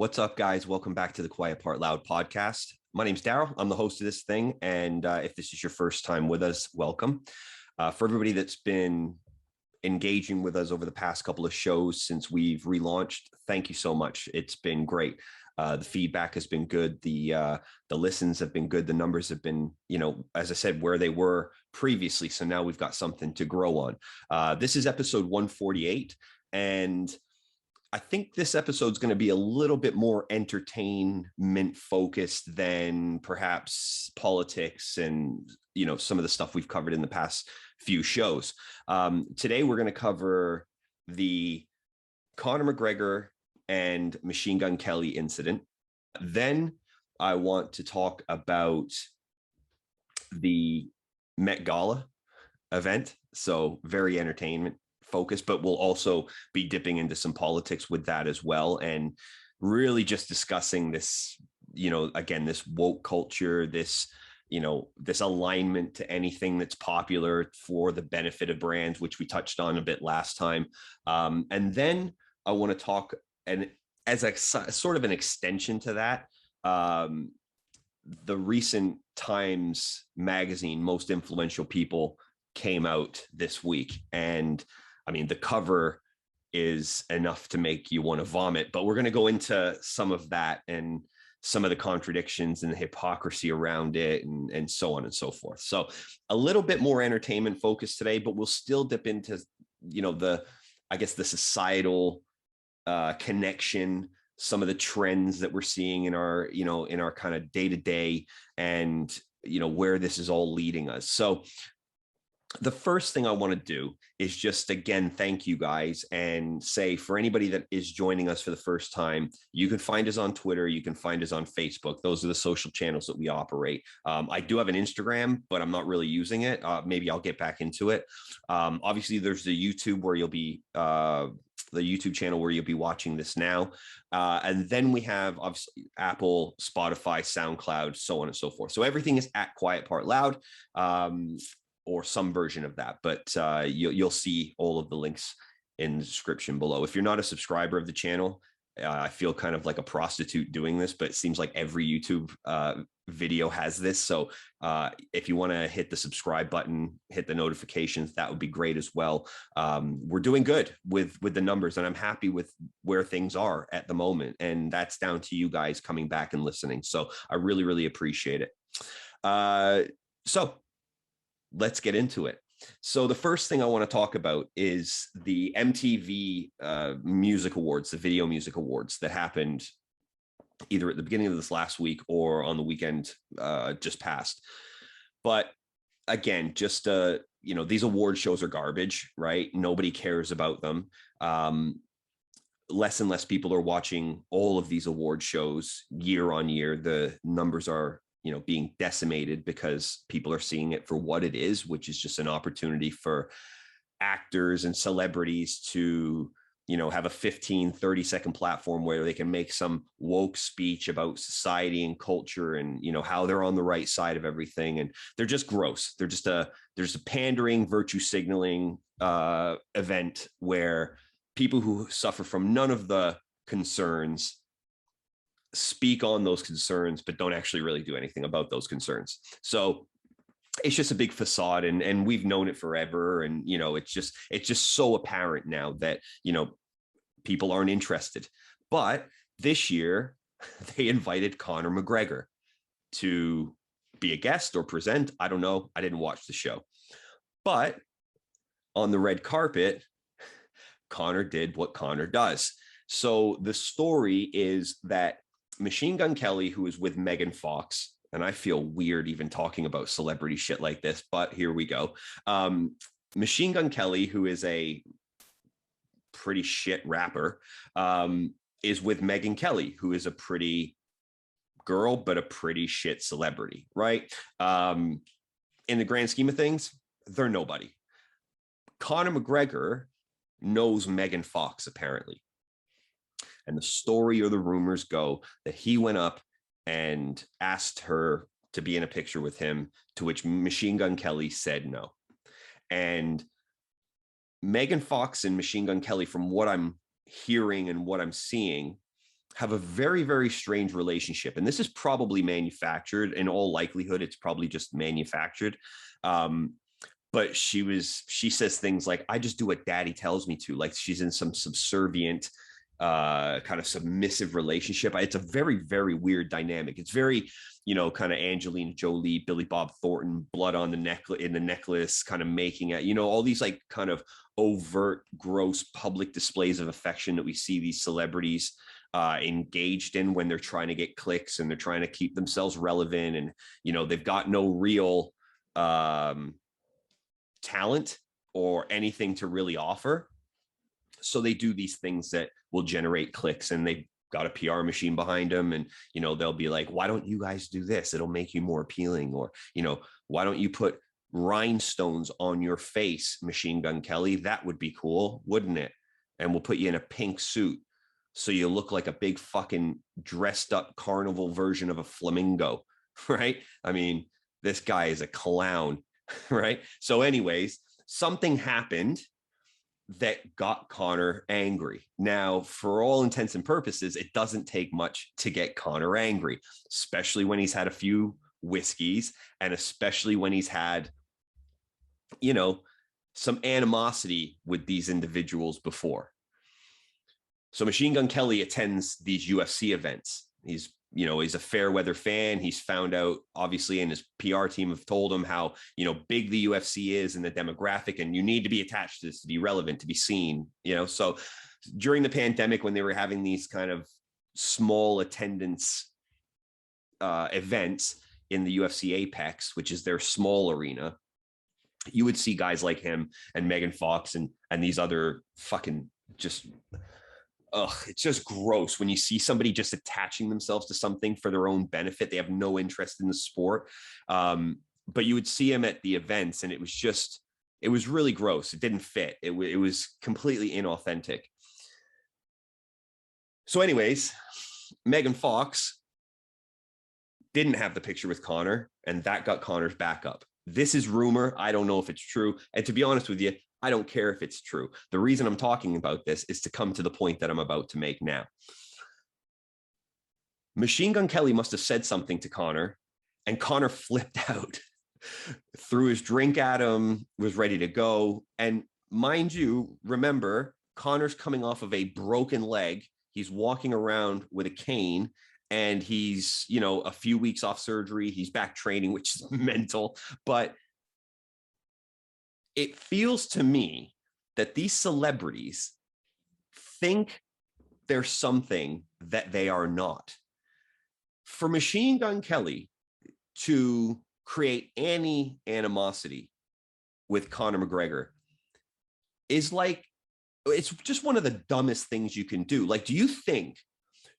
What's up, guys? Welcome back to the Quiet Part Loud podcast. My name's Daryl. I'm the host of this thing. And if this is your first time with us, welcome. For everybody that's been engaging with us over the past couple of shows since we've relaunched, thank you so much. It's been great. The feedback has been good. The listens have been good. The numbers have been, as I said, where they were previously. So now we've got something to grow on. This is episode 148. And I think this episode is going to be a little bit more entertainment focused than perhaps politics and, some of the stuff we've covered in the past few shows. Today, we're going to cover the Conor McGregor and Machine Gun Kelly incident. Then I want to talk about the Met Gala event. So very entertainment focus, but we'll also be dipping into some politics with that as well. And really just discussing this, again, this woke culture, this alignment to anything that's popular for the benefit of brands, which we touched on a bit last time. And then I want to talk, and as a sort of an extension to that, the recent Times magazine, Most Influential People, came out this week. And I mean, the cover is enough to make you want to vomit, but we're going to go into some of that and some of the contradictions and the hypocrisy around it and so on and so forth. So a little bit more entertainment focused today, but we'll still dip into, the societal connection, some of the trends that we're seeing in our kind of day-to-day and, where this is all leading us. So the first thing I want to do is just, again, thank you guys and say, for anybody that is joining us for the first time, you can find us on Twitter. You can find us on Facebook. Those are the social channels that we operate. I do have an Instagram, but I'm not really using it. Maybe I'll get back into it. Obviously, there's the YouTube where you'll be the YouTube channel where you'll be watching this now. And then we have obviously Apple, Spotify, Soundcloud, so on and so forth. So everything is at Quiet Part Loud. Or some version of that, but you'll see all of the links in the description below. If you're not a subscriber of the channel, I feel kind of like a prostitute doing this, but it seems like every YouTube video has this. So if you want to hit the subscribe button, hit the notifications, that would be great as well. We're doing good with the numbers, and I'm happy with where things are at the moment. And that's down to you guys coming back and listening. So I really, really appreciate it. So let's get into it. So the first thing I want to talk about is the MTV Music Awards, the Video Music Awards that happened either at the beginning of this last week or on the weekend just passed. But again, just, these award shows are garbage, right? Nobody cares about them. Less and less people are watching all of these award shows year on year. The numbers are being decimated because people are seeing it for what it is, which is just an opportunity for actors and celebrities to, have a 30-second platform where they can make some woke speech about society and culture and, how they're on the right side of everything. And they're just gross. There's a pandering, virtue signaling event where people who suffer from none of the concerns speak on those concerns, but don't actually really do anything about those concerns. So it's just a big facade, and we've known it forever. And, it's just so apparent now that, people aren't interested. But this year they invited Conor McGregor to be a guest or present. I don't know. I didn't watch the show, but on the red carpet, Conor did what Conor does. So the story is that Machine Gun Kelly, who is with Megan Fox, and I feel weird even talking about celebrity shit like this, but here we go. Machine Gun Kelly, who is a pretty shit rapper, is with Megan Kelly, who is a pretty girl, but a pretty shit celebrity, right? In the grand scheme of things, they're nobody. Conor McGregor knows Megan Fox, apparently. And the story or the rumors go that he went up and asked her to be in a picture with him, to which Machine Gun Kelly said no. And Megan Fox and Machine Gun Kelly, from what I'm hearing and what I'm seeing, have a very, very strange relationship. And this is probably manufactured. In all likelihood, it's probably just manufactured. But she says things like, I just do what daddy tells me to. Like she's in some subservient, kind of submissive relationship. It's a very, very weird dynamic. It's very, kind of Angelina Jolie, Billy Bob Thornton, blood on the necklace, kind of making it, all these like kind of overt, gross public displays of affection that we see these celebrities engaged in when they're trying to get clicks and they're trying to keep themselves relevant. And, they've got no real talent or anything to really offer. So they do these things that will generate clicks, and they've got a PR machine behind them. And, they'll be like, why don't you guys do this? It'll make you more appealing. Or, why don't you put rhinestones on your face, Machine Gun Kelly? That would be cool, wouldn't it? And we'll put you in a pink suit so you look like a big fucking dressed up carnival version of a flamingo, right? I mean, this guy is a clown, right? So anyways, something happened that got Conor angry. Now, for all intents and purposes, it doesn't take much to get Conor angry, especially when he's had a few whiskeys, and especially when he's had, some animosity with these individuals before. So Machine Gun Kelly attends these UFC events. He's a fair weather fan. He's found out, obviously, and his PR team have told him how, big the UFC is and the demographic, and you need to be attached to this to be relevant, to be seen, So during the pandemic, when they were having these kind of small attendance events in the UFC Apex, which is their small arena, you would see guys like him and Megan Fox and these other fucking just... it's just gross when you see somebody just attaching themselves to something for their own benefit. They have no interest in the sport. But you would see him at the events, and it was really gross. It didn't fit. It was completely inauthentic. So anyways, Megan Fox didn't have the picture with Conor, and that got Conor's back up. This is rumor. I don't know if it's true. And to be honest with you, I don't care if it's true. The reason I'm talking about this is to come to the point that I'm about to make now. Machine Gun Kelly must have said something to Conor, and Conor flipped out, threw his drink at him, was ready to go. And mind you, remember, Conor's coming off of a broken leg. He's walking around with a cane, and he's, a few weeks off surgery. He's back training, which is mental. But it feels to me that these celebrities think they're something that they are not. For Machine Gun Kelly to create any animosity with Conor McGregor is like, it's just one of the dumbest things you can do. Like, do you think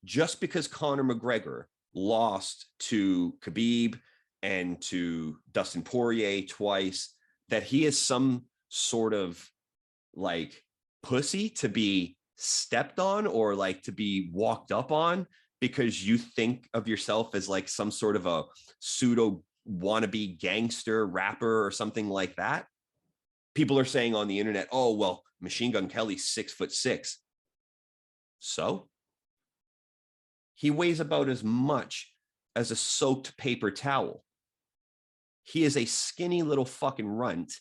just because Conor McGregor lost to Khabib and to Dustin Poirier twice, that he is some sort of like pussy to be stepped on or like to be walked up on because you think of yourself as like some sort of a pseudo wannabe gangster rapper or something like that? People are saying on the internet, oh, well, Machine Gun Kelly's 6'6". So he weighs about as much as a soaked paper towel. He is a skinny little fucking runt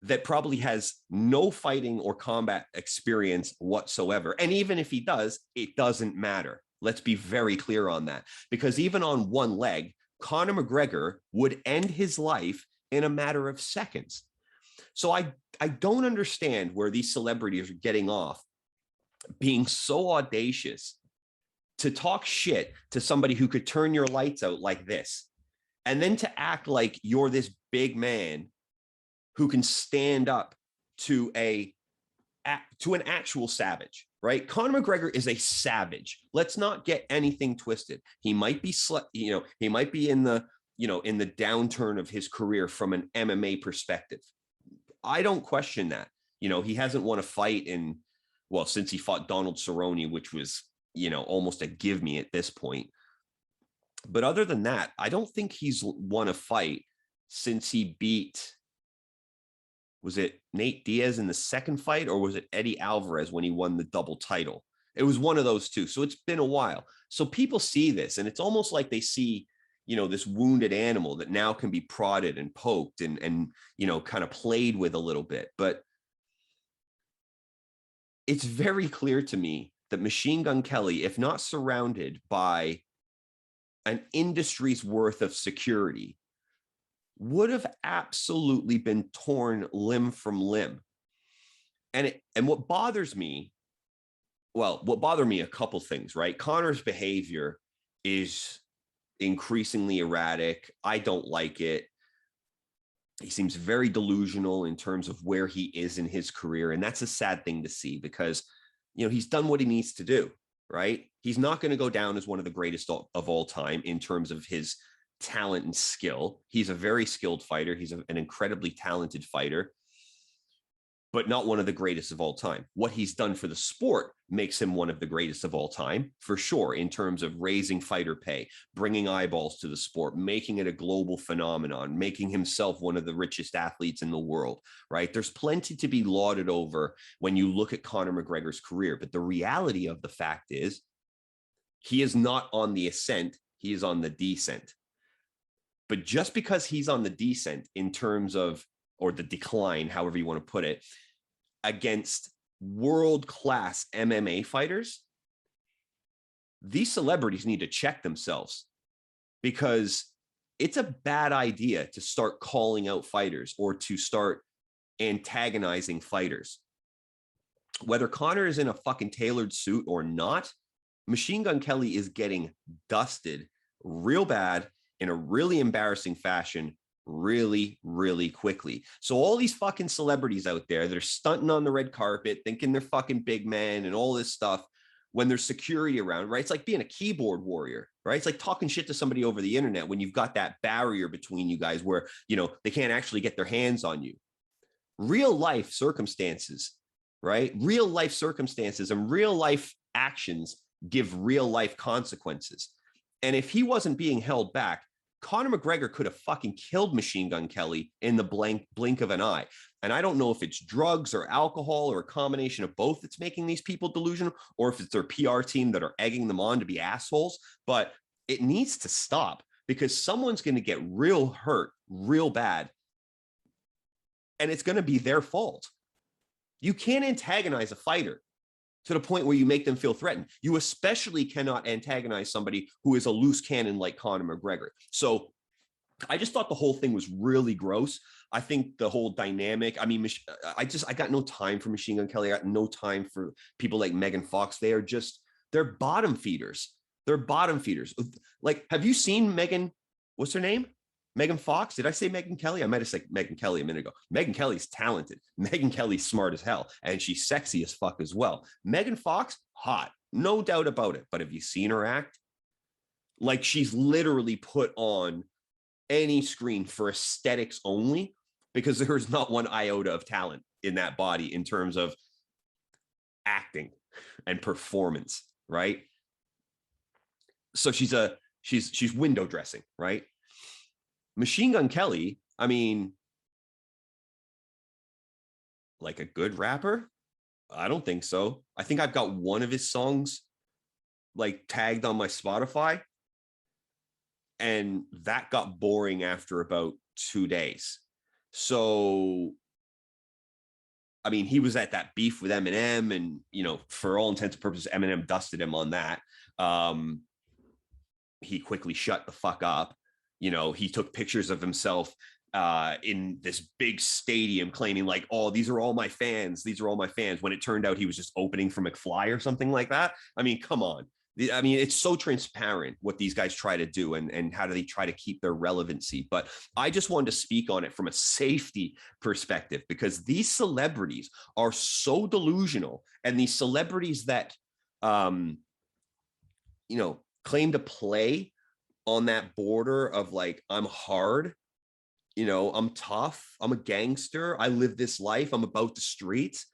that probably has no fighting or combat experience whatsoever. And even if he does, it doesn't matter. Let's be very clear on that. Because even on one leg, Conor McGregor would end his life in a matter of seconds. So I don't understand where these celebrities are getting off being so audacious to talk shit to somebody who could turn your lights out like this. And then to act like you're this big man who can stand up to an actual savage, right? Conor McGregor is a savage. Let's not get anything twisted. He might be, he might be in the, in the downturn of his career from an MMA perspective. I don't question that. He hasn't won a fight since he fought Donald Cerrone, which was, almost a give me at this point. But other than that, I don't think he's won a fight since he beat, was it Nate Diaz in the second fight, or was it Eddie Alvarez when he won the double title? It was one of those two. So it's been a while. So people see this, and it's almost like they see, this wounded animal that now can be prodded and poked and kind of played with a little bit. But it's very clear to me that Machine Gun Kelly, if not surrounded by an industry's worth of security, would have absolutely been torn limb from limb. And what bothers me, what bothered me, a couple things, right? Conor's behavior is increasingly erratic. I don't like it. He seems very delusional in terms of where he is in his career. And that's a sad thing to see because, he's done what he needs to do, right? He's not going to go down as one of the greatest of all time in terms of his talent and skill. He's a very skilled fighter. He's an incredibly talented fighter, but not one of the greatest of all time. What he's done for the sport makes him one of the greatest of all time, for sure, in terms of raising fighter pay, bringing eyeballs to the sport, making it a global phenomenon, making himself one of the richest athletes in the world, right? There's plenty to be lauded over when you look at Conor McGregor's career, but the reality of the fact is he is not on the ascent, he is on the descent. But just because he's on the descent in terms of, or the decline, however you want to put it, against world-class MMA fighters, these celebrities need to check themselves because it's a bad idea to start calling out fighters or to start antagonizing fighters. Whether Conor is in a fucking tailored suit or not, Machine Gun Kelly is getting dusted real bad in a really embarrassing fashion really, really quickly. So all these fucking celebrities out there that are stunting on the red carpet, thinking they're fucking big men and all this stuff when there's security around, right? It's like being a keyboard warrior, right? It's like talking shit to somebody over the internet when you've got that barrier between you guys where, they can't actually get their hands on you. Real life circumstances, right? Real life circumstances and real life actions give real life consequences. And if he wasn't being held back, Conor McGregor could have fucking killed Machine Gun Kelly in the blink of an eye. And I don't know if it's drugs or alcohol or a combination of both that's making these people delusional, or if it's their PR team that are egging them on to be assholes. But it needs to stop because someone's going to get real hurt, real bad. And it's going to be their fault. You can't antagonize a fighter to the point where you make them feel threatened. You especially cannot antagonize somebody who is a loose cannon like Conor McGregor. So I just thought the whole thing was really gross. I think the whole dynamic, I got no time for Machine Gun Kelly. I got no time for people like Megan Fox. They're bottom feeders. They're bottom feeders. Like, have you seen Megan, what's her name? Megan Fox? Did I say Megan Kelly? I might have said Megan Kelly a minute ago. Megan Kelly's talented. Megan Kelly's smart as hell. And she's sexy as fuck as well. Megan Fox, hot. No doubt about it. But have you seen her act? Like, she's literally put on any screen for aesthetics only because there's not one iota of talent in that body in terms of acting and performance, right? So she's window dressing, right? Machine Gun Kelly, I mean, like a good rapper? I don't think so. I think I've got one of his songs like tagged on my Spotify, and that got boring after about 2 days. So, I mean, he was at that beef with Eminem, and, for all intents and purposes, Eminem dusted him on that. He quickly shut the fuck up. He took pictures of himself in this big stadium claiming like, oh, these are all my fans. These are all my fans. When it turned out he was just opening for McFly or something like that. I mean, come on. I mean, it's so transparent what these guys try to do and how do they try to keep their relevancy. But I just wanted to speak on it from a safety perspective because these celebrities are so delusional, and these celebrities that, claim to play on that border of like, I'm hard, I'm tough, I'm a gangster, I live this life, I'm about the streets.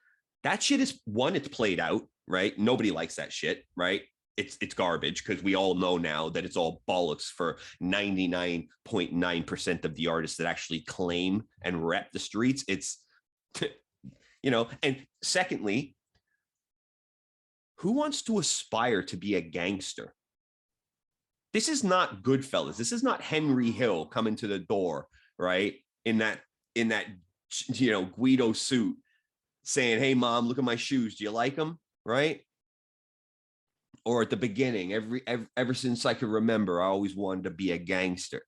That shit is, one, it's played out, right? Nobody likes that shit, right? It's garbage because we all know now that it's all bollocks for 99.9% of the artists that actually claim and rep the streets. It's, and secondly, Who wants to aspire to be a gangster? This is not Goodfellas. This is not Henry Hill coming to the door, right? In that, Guido suit saying, hey, mom, look at my shoes. Do you like them? Right? Or at the beginning, ever since I could remember, I always wanted to be a gangster.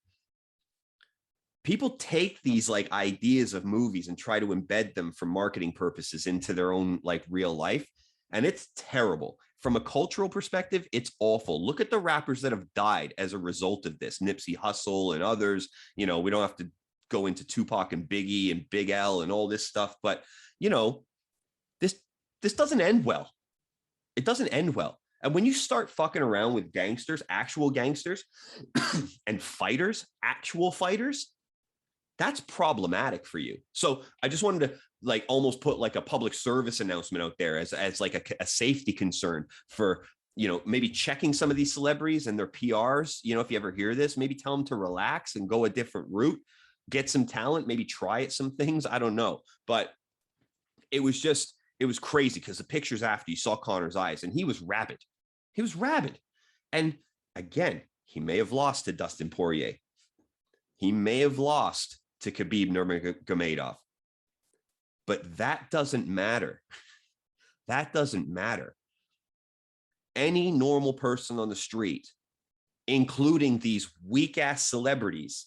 People take these like ideas of movies and try to embed them for marketing purposes into their own like real life. And it's terrible. From a cultural perspective, it's awful. Look at the rappers that have died as a result of this. Nipsey Hussle and others. We don't have to go into Tupac and Biggie and Big L and all this stuff. But, this doesn't end well. It doesn't end well. And when you start fucking around with gangsters, actual gangsters, and fighters, actual fighters, that's problematic for you. So I just wanted to like almost put like a public service announcement out there as like a safety concern for, maybe checking some of these celebrities and their PRs. If you ever hear this, maybe tell them to relax and go a different route, get some talent, maybe try at some things. I don't know. But it was crazy because the pictures after, you saw Conor's eyes and he was rabid. He was rabid. And again, he may have lost to Dustin Poirier. He may have lost to Khabib Nurmagomedov. But that doesn't matter. That doesn't matter. Any normal person on the street, including these weak-ass celebrities,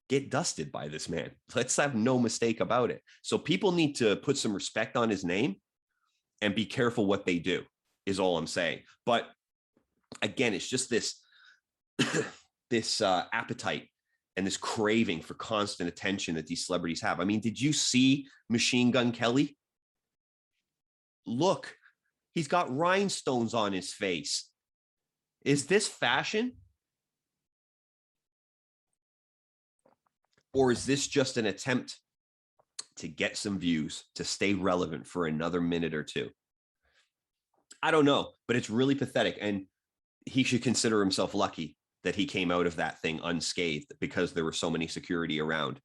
get dusted by this man. Let's have no mistake about it. So people need to put some respect on his name and be careful what they do, is all I'm saying. But again, it's just this appetite and this craving for constant attention that these celebrities have. I mean, did you see Machine Gun Kelly? Look, he's got rhinestones on his face. Is this fashion? Or is this just an attempt to get some views, to stay relevant for another minute or two? I don't know, but it's really pathetic. And he should consider himself lucky that he came out of that thing unscathed, because there were so many security around,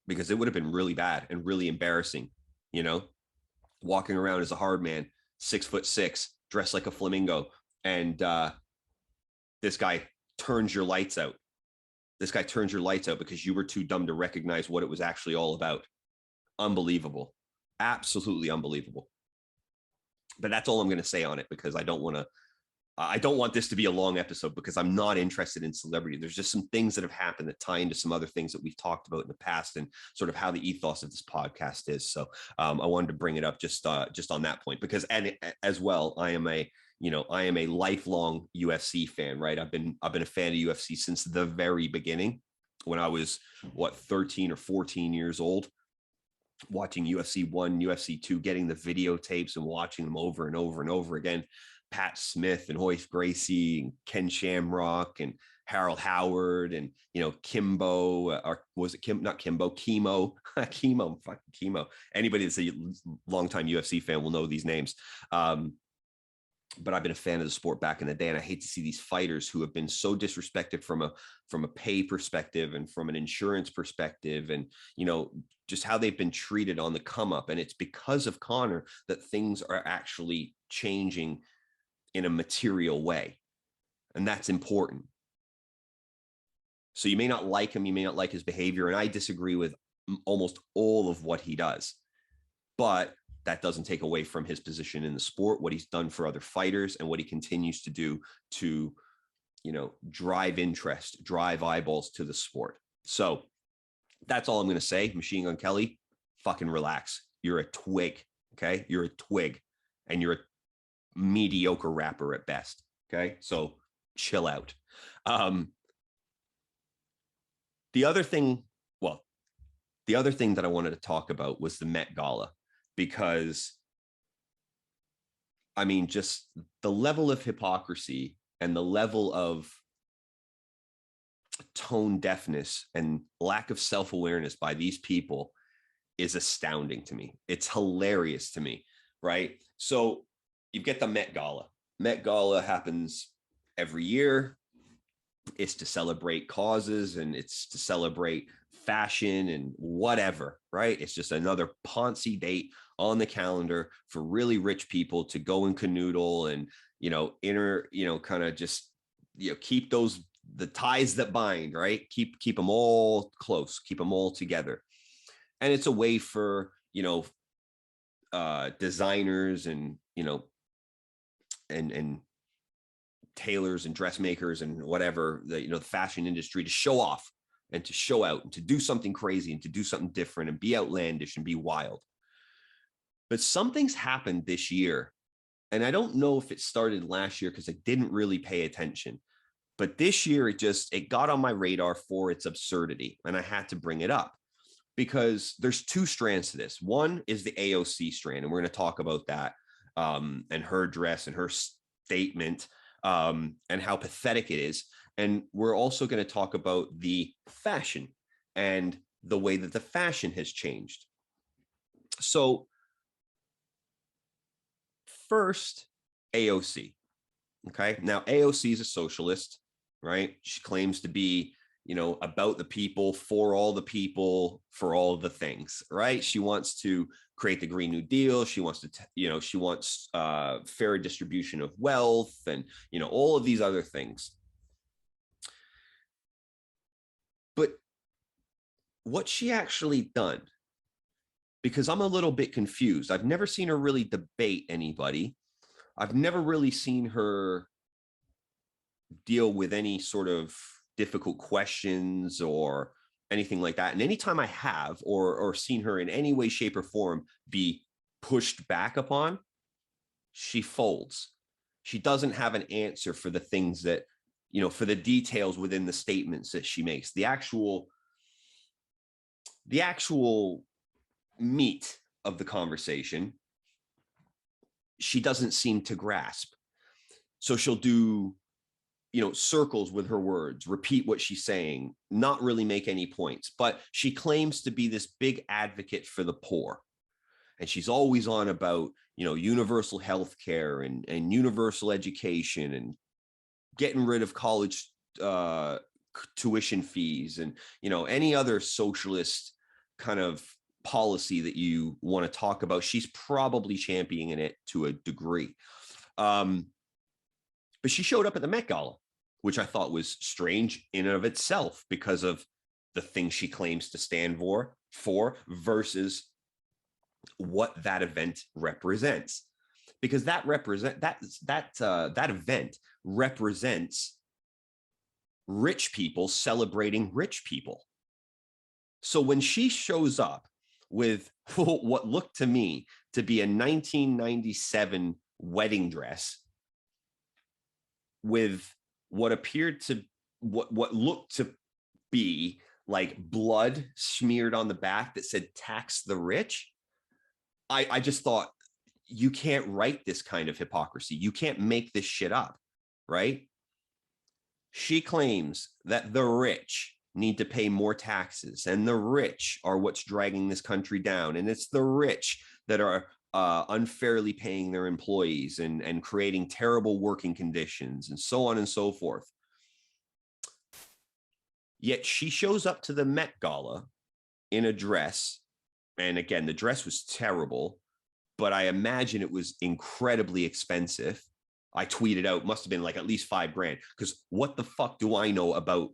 because it would have been really bad and really embarrassing, walking around as a hard man, 6'6", dressed like a flamingo. And this guy turns your lights out. This guy turns your lights out because you were too dumb to recognize what it was actually all about. Unbelievable. Absolutely unbelievable. But that's all I'm going to say on it, because I don't want this to be a long episode, because I'm not interested in celebrity. There's just some things that have happened that tie into some other things that we've talked about in the past, and sort of how the ethos of this podcast is. So I wanted to bring it up just on that point, because, and as well, I am a lifelong UFC fan, right? I've been a fan of UFC since the very beginning, when I was 13 or 14 years old, watching UFC 1, UFC 2, getting the videotapes and watching them over and over and over again. Pat Smith and Hoyce Gracie and Ken Shamrock and Harold Howard and, Kimbo, or was it not Kimbo, Chemo, fucking Chemo. Anybody that's a longtime UFC fan will know these names. But I've been a fan of the sport back in the day, and I hate to see these fighters who have been so disrespected from a pay perspective and from an insurance perspective, and just how they've been treated on the come up. And it's because of Conor that things are actually changing in a material way, and that's important. So you may not like him, you may not like his behavior, and I disagree with almost all of what he does, but that doesn't take away from his position in the sport, what he's done for other fighters, and what he continues to do to, drive interest, drive eyeballs to the sport. So that's all I'm going to say. Machine Gun Kelly, fucking relax. You're a twig, okay? You're a twig, and you're a mediocre rapper at best, okay? So chill out. The other thing that I wanted to talk about was the Met Gala, because I mean, just the level of hypocrisy and the level of tone deafness and lack of self-awareness by these people is astounding to me. It's hilarious to me, right? So you get the Met Gala. Met Gala happens every year. It's to celebrate causes, and it's to celebrate fashion and whatever, right? It's just another Ponzi date on the calendar for really rich people to go and canoodle and, kind of just, keep the ties that bind, right? Keep them all close, keep them all together. And it's a way for, designers and, and tailors and dressmakers and whatever, the fashion industry to show off and to show out and to do something crazy and to do something different and be outlandish and be wild. But something's happened this year. And I don't know if it started last year because I didn't really pay attention. But this year, it got on my radar for its absurdity. And I had to bring it up because there's two strands to this. One is the AOC strand, and we're going to talk about that and her dress and her statement and how pathetic it is. And we're also going to talk about the fashion and the way that the fashion has changed. So first, AOC. Okay. Now, AOC is a socialist, right? She claims to be, about the people, for all the people, for all the things, right? She wants to create the Green New Deal. She wants to, she wants fair distribution of wealth and, all of these other things. But what she actually done, because I'm a little bit confused. I've never seen her really debate anybody. I've never really seen her deal with any sort of difficult questions or anything like that. And anytime I have or seen her in any way, shape, or form be pushed back upon, she folds. She doesn't have an answer for the things that, for the details within the statements that she makes. The actual meat of the conversation, she doesn't seem to grasp. So she'll do, circles with her words, repeat what she's saying, not really make any points, but she claims to be this big advocate for the poor. And she's always on about, universal health care and universal education and getting rid of college tuition fees and, any other socialist kind of policy that you want to talk about. She's probably championing it to a degree. But she showed up at the Met Gala, which I thought was strange in and of itself because of the thing she claims to stand for versus what that event represents. Because that event represents rich people celebrating rich people. So when she shows up with what looked to me to be a 1997 wedding dress with what appeared to what looked to be like blood smeared on the back that said tax the rich, I just thought, you can't write this kind of hypocrisy. You can't make this shit up, right? She claims that the rich need to pay more taxes and the rich are what's dragging this country down. And it's the rich that are unfairly paying their employees and creating terrible working conditions and so on and so forth. Yet she shows up to the Met Gala in a dress. And again, the dress was terrible, but I imagine it was incredibly expensive. I tweeted out, must have been like at least $5,000, because what the fuck do I know about,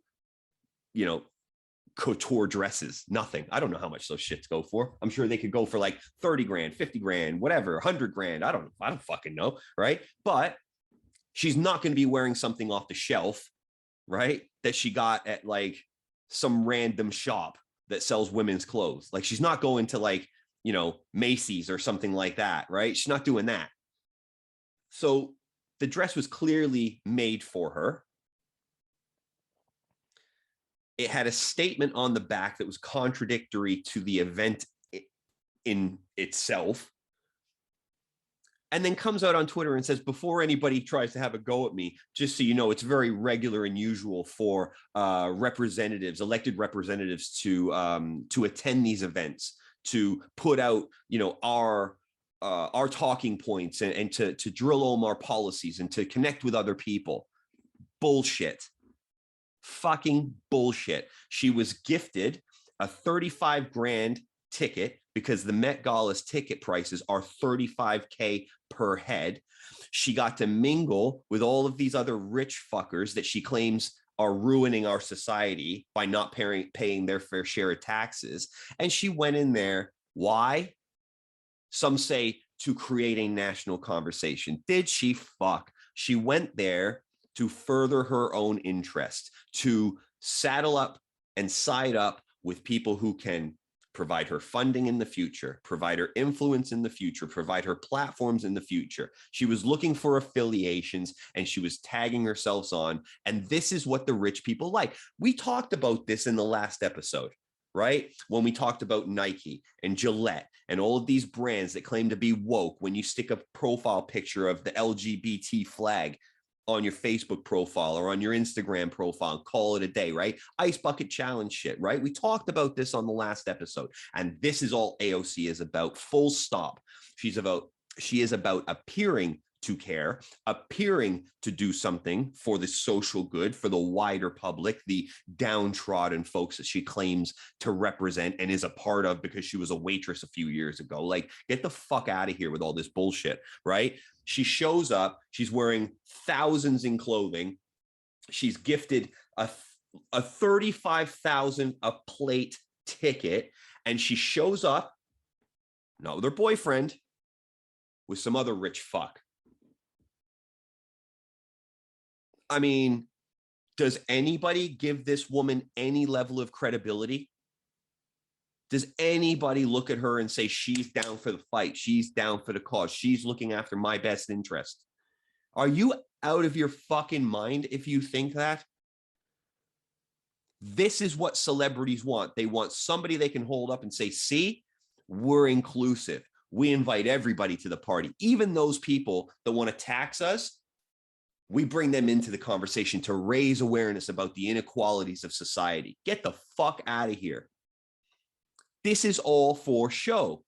couture dresses? Nothing. I don't know how much those shits go for. I'm sure they could go for like 30 grand, 50 grand, whatever, 100 grand. I don't fucking know. Right. But she's not going to be wearing something off the shelf, right, that she got at like some random shop that sells women's clothes. Like she's not going to like, Macy's or something like that, right? She's not doing that. So the dress was clearly made for her. It had a statement on the back that was contradictory to the event in itself. And then comes out on Twitter and says, before anybody tries to have a go at me, just so you know, it's very regular and usual for elected representatives to attend these events, to put out, our talking points and to drill home our policies and to connect with other people. Bullshit. Fucking bullshit. She was gifted a 35 grand ticket, because the Met Gala's ticket prices are 35K per head. She got to mingle with all of these other rich fuckers that she claims are ruining our society by not paying their fair share of taxes. And she went in there. Why? Some say to create a national conversation. Did she fuck? She went there to further her own interest, to saddle up and side up with people who can provide her funding in the future, provide her influence in the future, provide her platforms in the future. She was looking for affiliations and she was tagging herself on. And this is what the rich people like. We talked about this in the last episode, right? When we talked about Nike and Gillette and all of these brands that claim to be woke, when you stick a profile picture of the LGBT flag on your Facebook profile or on your Instagram profile and call it a day, right? Ice bucket challenge shit, right? We talked about this on the last episode, and this is all AOC is about, full stop. She is about appearing to care, appearing to do something for the social good, for the wider public, the downtrodden folks that she claims to represent and is a part of because she was a waitress a few years ago. Like, get the fuck out of here with all this bullshit, right? She shows up, she's wearing thousands in clothing. She's gifted a 35,000 a plate ticket, and she shows up, not with her boyfriend, with some other rich fuck. I mean, does anybody give this woman any level of credibility? Does anybody look at her and say, she's down for the fight, she's down for the cause, she's looking after my best interest? Are you out of your fucking mind if you think that? This is what celebrities want. They want somebody they can hold up and say, see, we're inclusive. We invite everybody to the party. Even those people that want to tax us, we bring them into the conversation to raise awareness about the inequalities of society. Get the fuck out of here. This is all for show.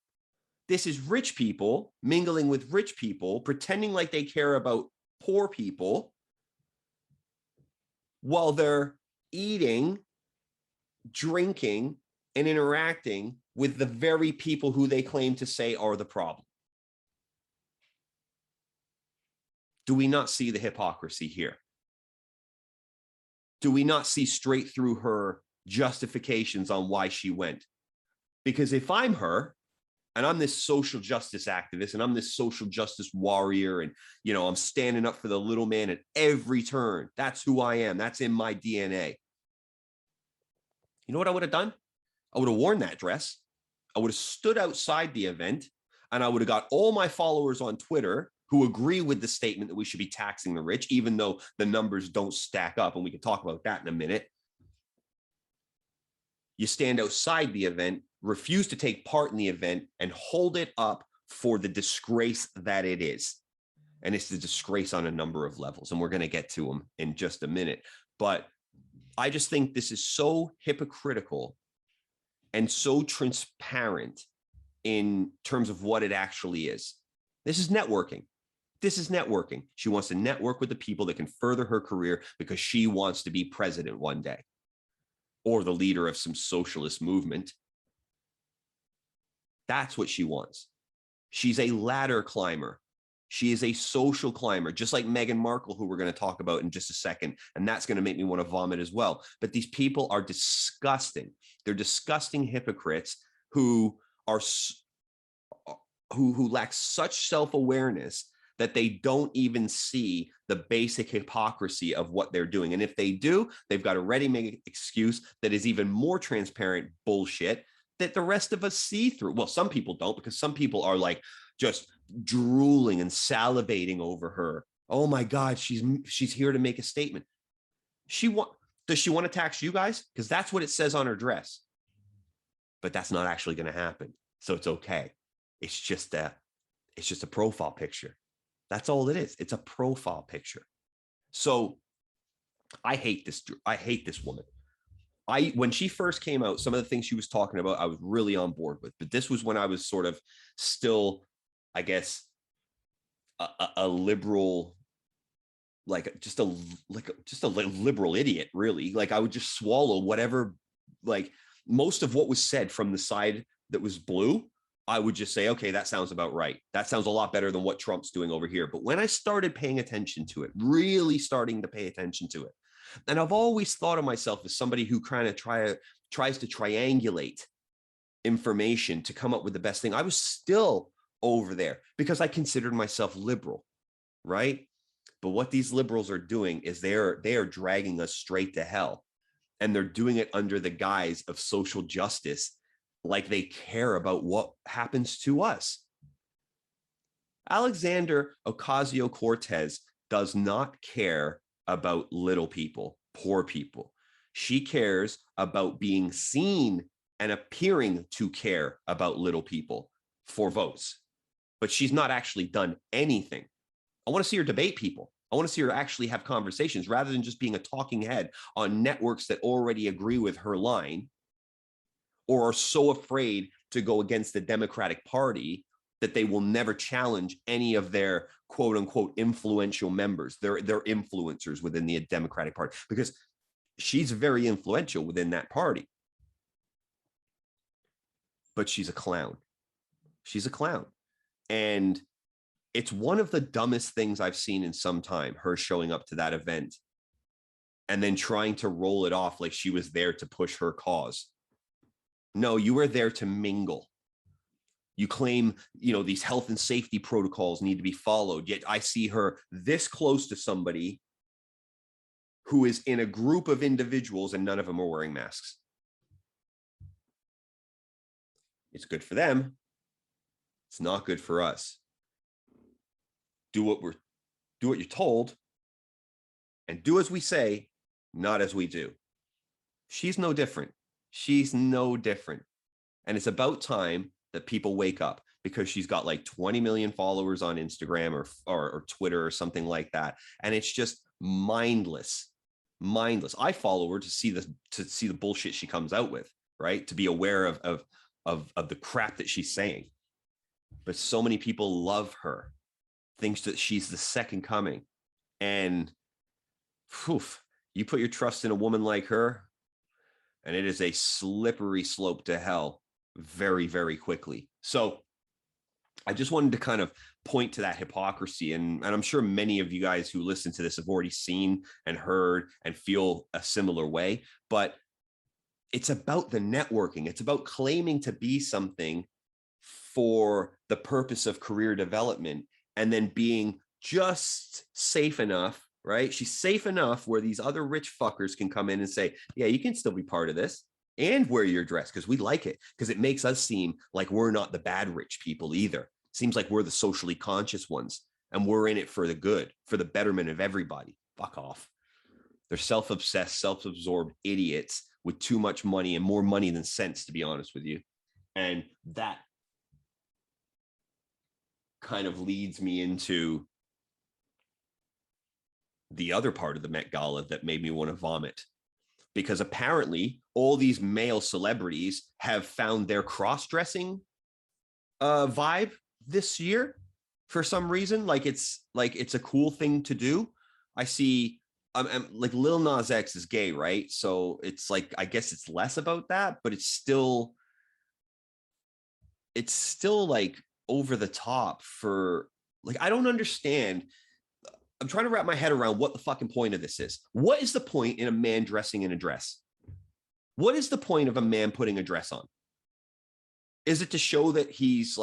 This is rich people mingling with rich people, pretending like they care about poor people while they're eating, drinking, and interacting with the very people who they claim to say are the problem. Do we not see the hypocrisy here? Do we not see straight through her justifications on why she went? Because if I'm her, and I'm this social justice activist, and I'm this social justice warrior, and, you know, I'm standing up for the little man at every turn. That's who I am. That's in my DNA. You know what I would have done? I would have worn that dress. I would have stood outside the event, and I would have got all my followers on Twitter who agree with the statement that we should be taxing the rich, even though the numbers don't stack up. And we can talk about that in a minute. You stand outside the event, refuse to take part in the event, and hold it up for the disgrace that it is. And it's a disgrace on a number of levels, and we're going to get to them in just a minute. But I just think this is so hypocritical and so transparent in terms of what it actually is. This is networking. This is networking. She wants to network with the people that can further her career because she wants to be president one day, or the leader of some socialist movement. That's what she wants. She's a ladder climber. She is a social climber, just like Meghan Markle, who we're going to talk about in just a second. And that's going to make me want to vomit as well. But these people are disgusting. They're disgusting hypocrites who are who lack such self-awareness that they don't even see the basic hypocrisy of what they're doing. And if they do, they've got a ready-made excuse that is even more transparent bullshit that the rest of us see through. Well, some people don't, because some people are like just drooling and salivating over her. Oh my God, she's here to make a statement. Does she want to tax you guys? Because that's what it says on her dress. But that's not actually going to happen. So it's okay. It's just a profile picture. That's all it is. It's a profile picture. So I hate this. I hate this woman. When she first came out, some of the things she was talking about, I was really on board with. But this was when I was sort of still, I guess, a liberal, just a liberal idiot, really. Like, I would just swallow whatever, like, most of what was said from the side that was blue, I would just say, okay, that sounds about right. That sounds a lot better than what Trump's doing over here. But when I started paying attention to it, really starting to pay attention to it, and I've always thought of myself as somebody who kind of tries to triangulate information to come up with the best thing. I was still over there because I considered myself liberal, right? But what these liberals are doing is they are dragging us straight to hell. And they're doing it under the guise of social justice, like they care about what happens to us. Alexander Ocasio-Cortez does not care about little people, poor people. She cares about being seen and appearing to care about little people for votes. But she's not actually done anything. I want to see her debate people. I want to see her actually have conversations rather than just being a talking head on networks that already agree with her line or are so afraid to go against the Democratic Party that they will never challenge any of their quote unquote influential members, their influencers within the Democratic Party, because she's very influential within that party. But she's a clown. She's a clown. And it's one of the dumbest things I've seen in some time, her showing up to that event and then trying to roll it off like she was there to push her cause. No, you were there to mingle. You claim, these health and safety protocols need to be followed, yet I see her this close to somebody who is in a group of individuals and none of them are wearing masks. It's good for them. It's not good for us. Do what you're told and do as we say, not as we do. She's no different. She's no different. And it's about time that people wake up, because she's got like 20 million followers on Instagram or Twitter or something like that. And it's just mindless. I follow her to see the bullshit she comes out with, right? To be aware of the crap that she's saying. But so many people love her, thinks that she's the second coming. And you put your trust in a woman like her, and it is a slippery slope to hell very, very quickly. So I just wanted to kind of point to that hypocrisy. And I'm sure many of you guys who listen to this have already seen and heard and feel a similar way. But it's about the networking. It's about claiming to be something for the purpose of career development and then being just safe enough, right? She's safe enough where these other rich fuckers can come in and say, yeah, you can still be part of this and wear your dress because we like it, because it makes us seem like we're not the bad rich people either. Seems like we're the socially conscious ones and we're in it for the good, for the betterment of everybody. Fuck off. They're self-obsessed, self-absorbed idiots with too much money and more money than sense, to be honest with you. And that kind of leads me into the other part of the Met Gala that made me want to vomit, because apparently all these male celebrities have found their cross-dressing vibe this year for some reason. Like it's a cool thing to do. I see I'm like Lil Nas X is gay, right? So it's like, I guess it's less about that, but it's still like over the top for, like, I don't understand. I'm trying to wrap my head around what the fucking point of this is. What is the point in a man dressing in a dress? What is the point of a man putting a dress on? Is it to show that he's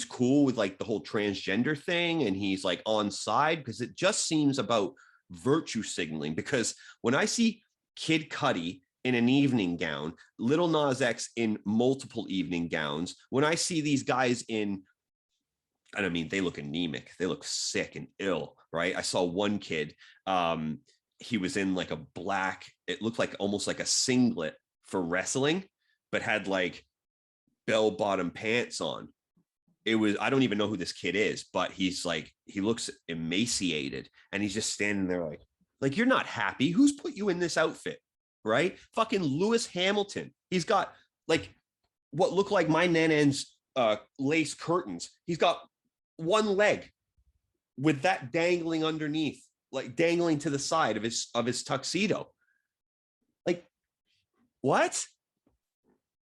cool with like the whole transgender thing and he's like on side? Because it just seems about virtue signaling. Because when I see Kid Cudi in an evening gown, Little Nas X in multiple evening gowns, when I see these guys in, and I mean, they look anemic, they look sick and ill, right? I saw one kid, he was in like a black, it looked like almost like a singlet for wrestling, but had like bell-bottom pants on. It was, I don't even know who this kid is, but he's like, he looks emaciated and he's just standing there like you're not happy. Who's put you in this outfit, right? Fucking Lewis Hamilton. He's got like what look like my nan's lace curtains. He's got one leg with that dangling underneath, like dangling to the side of his tuxedo. Like, what?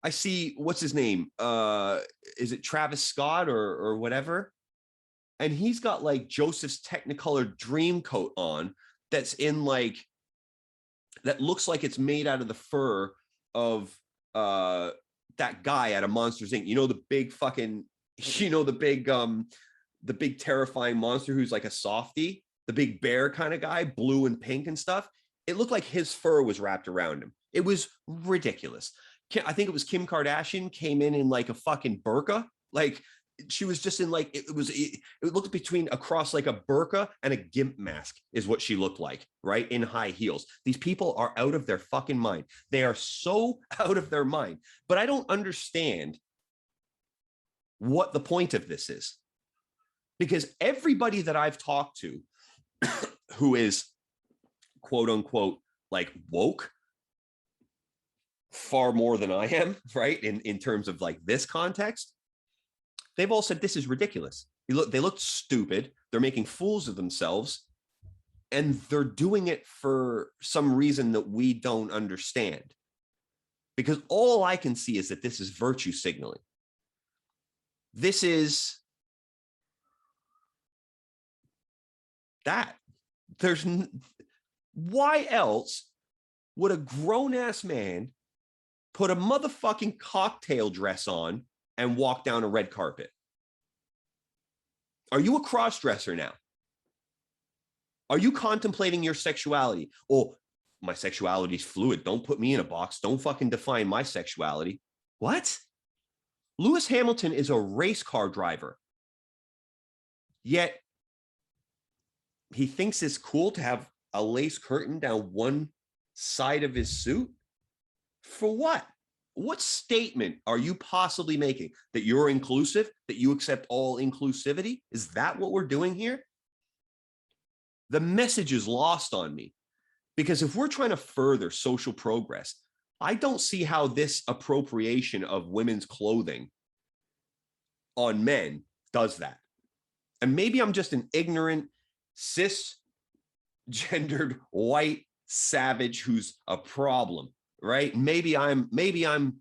I see, what's his name? Is it Travis Scott or whatever? And he's got like Joseph's Technicolor dream coat on that's in like, that looks like it's made out of the fur of that guy out of Monsters Inc. You know, the big fucking, you know, the big terrifying monster who's like a softie, the big bear kind of guy, blue and pink and stuff. It looked like his fur was wrapped around him. It was ridiculous. I think it was Kim Kardashian came in like a fucking burqa. Like she was just in like, it looked between across like a burqa and a gimp mask is what she looked like, right? In high heels. These people are out of their fucking mind. They are so out of their mind. But I don't understand what the point of this is. Because everybody that I've talked to who is quote unquote like woke far more than I am, right? In terms of like this context, they've all said this is ridiculous. They look stupid. They're making fools of themselves. And they're doing it for some reason that we don't understand. Because all I can see is that this is virtue signaling. This is that. Why else would a grown-ass man put a motherfucking cocktail dress on and walk down a red carpet? Are you a cross-dresser now? Are you contemplating your sexuality? Oh, my sexuality is fluid. Don't put me in a box. Don't fucking define my sexuality. What? Lewis Hamilton is a race car driver. Yet he thinks it's cool to have a lace curtain down one side of his suit? For what? What statement are you possibly making? That you're inclusive? That you accept all inclusivity? Is that what we're doing here? The message is lost on me. Because if we're trying to further social progress, I don't see how this appropriation of women's clothing on men does that. And maybe I'm just an ignorant, cisgendered, white savage who's a problem, right? Maybe I'm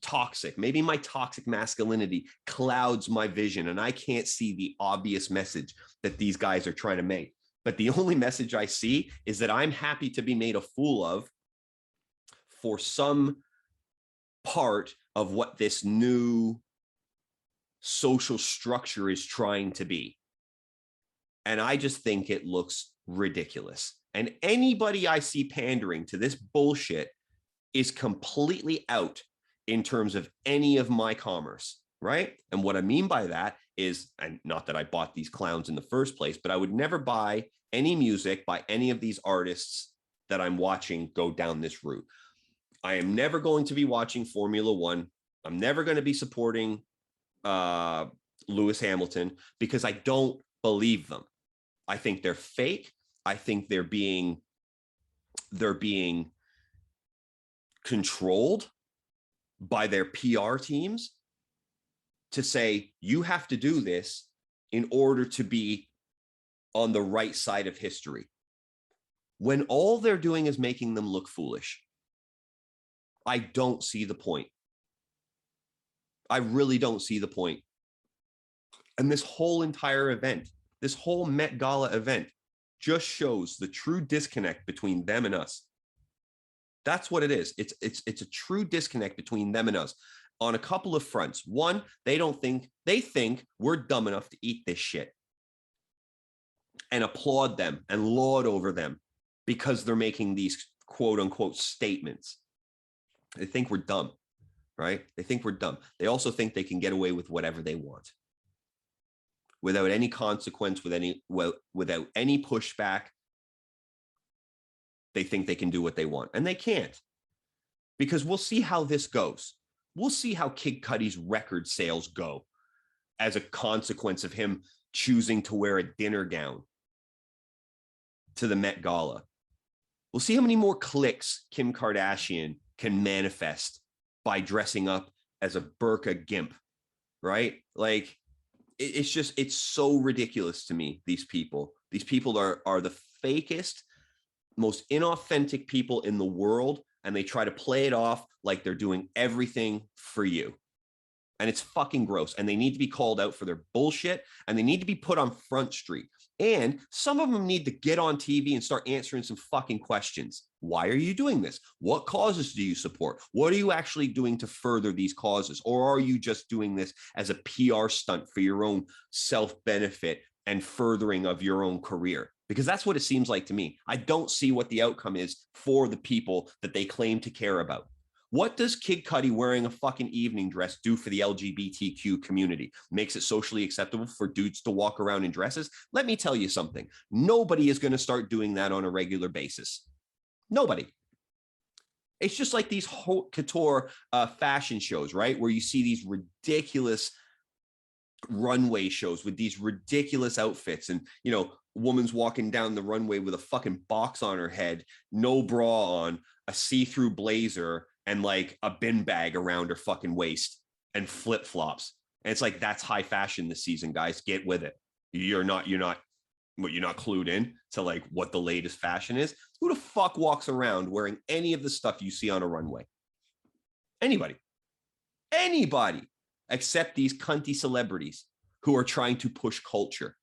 toxic. Maybe my toxic masculinity clouds my vision and I can't see the obvious message that these guys are trying to make. But the only message I see is that I'm happy to be made a fool of for some part of what this new social structure is trying to be. And I just think it looks ridiculous. And anybody I see pandering to this bullshit is completely out in terms of any of my commerce, right? And what I mean by that is, and not that I bought these clowns in the first place, but I would never buy any music by any of these artists that I'm watching go down this route. I am never going to be watching Formula One. I'm never going to be supporting Lewis Hamilton because I don't believe them. I think they're fake. I think they're being controlled by their PR teams to say, you have to do this in order to be on the right side of history, when all they're doing is making them look foolish. I don't see the point. I really don't see the point. And this whole entire event, this whole Met Gala event just shows the true disconnect between them and us. That's what it is. It's a true disconnect between them and us on a couple of fronts. One, they think we're dumb enough to eat this shit and applaud them and laud over them because they're making these quote unquote statements. They think we're dumb, right? They think we're dumb. They also think they can get away with whatever they want without any consequence, without any pushback. They think they can do what they want, and they can't, because we'll see how this goes. We'll see how Kid Cudi's record sales go as a consequence of him choosing to wear a dinner gown to the Met Gala. We'll see how many more clicks Kim Kardashian can manifest by dressing up as a burqa gimp, right? Like, it's so ridiculous to me. These people are the fakest, most inauthentic people in the world, and they try to play it off like they're doing everything for you. And it's fucking gross. And they need to be called out for their bullshit, and they need to be put on Front Street. And some of them need to get on TV and start answering some fucking questions. Why are you doing this? What causes do you support? What are you actually doing to further these causes? Or are you just doing this as a PR stunt for your own self-benefit and furthering of your own career? Because that's what it seems like to me. I don't see what the outcome is for the people that they claim to care about. What does Kid Cudi wearing a fucking evening dress do for the LGBTQ community? Makes it socially acceptable for dudes to walk around in dresses? Let me tell you something. Nobody is going to start doing that on a regular basis. Nobody. It's just like these haute couture fashion shows, right? Where you see these ridiculous runway shows with these ridiculous outfits, and, you know, woman's walking down the runway with a fucking box on her head, no bra on, a see-through blazer, and like a bin bag around her fucking waist and flip-flops. And it's like, that's high fashion this season, guys. Get with it. You're not clued in to like what the latest fashion is. Who the fuck walks around wearing any of the stuff you see on a runway? Anybody except these cunty celebrities who are trying to push culture.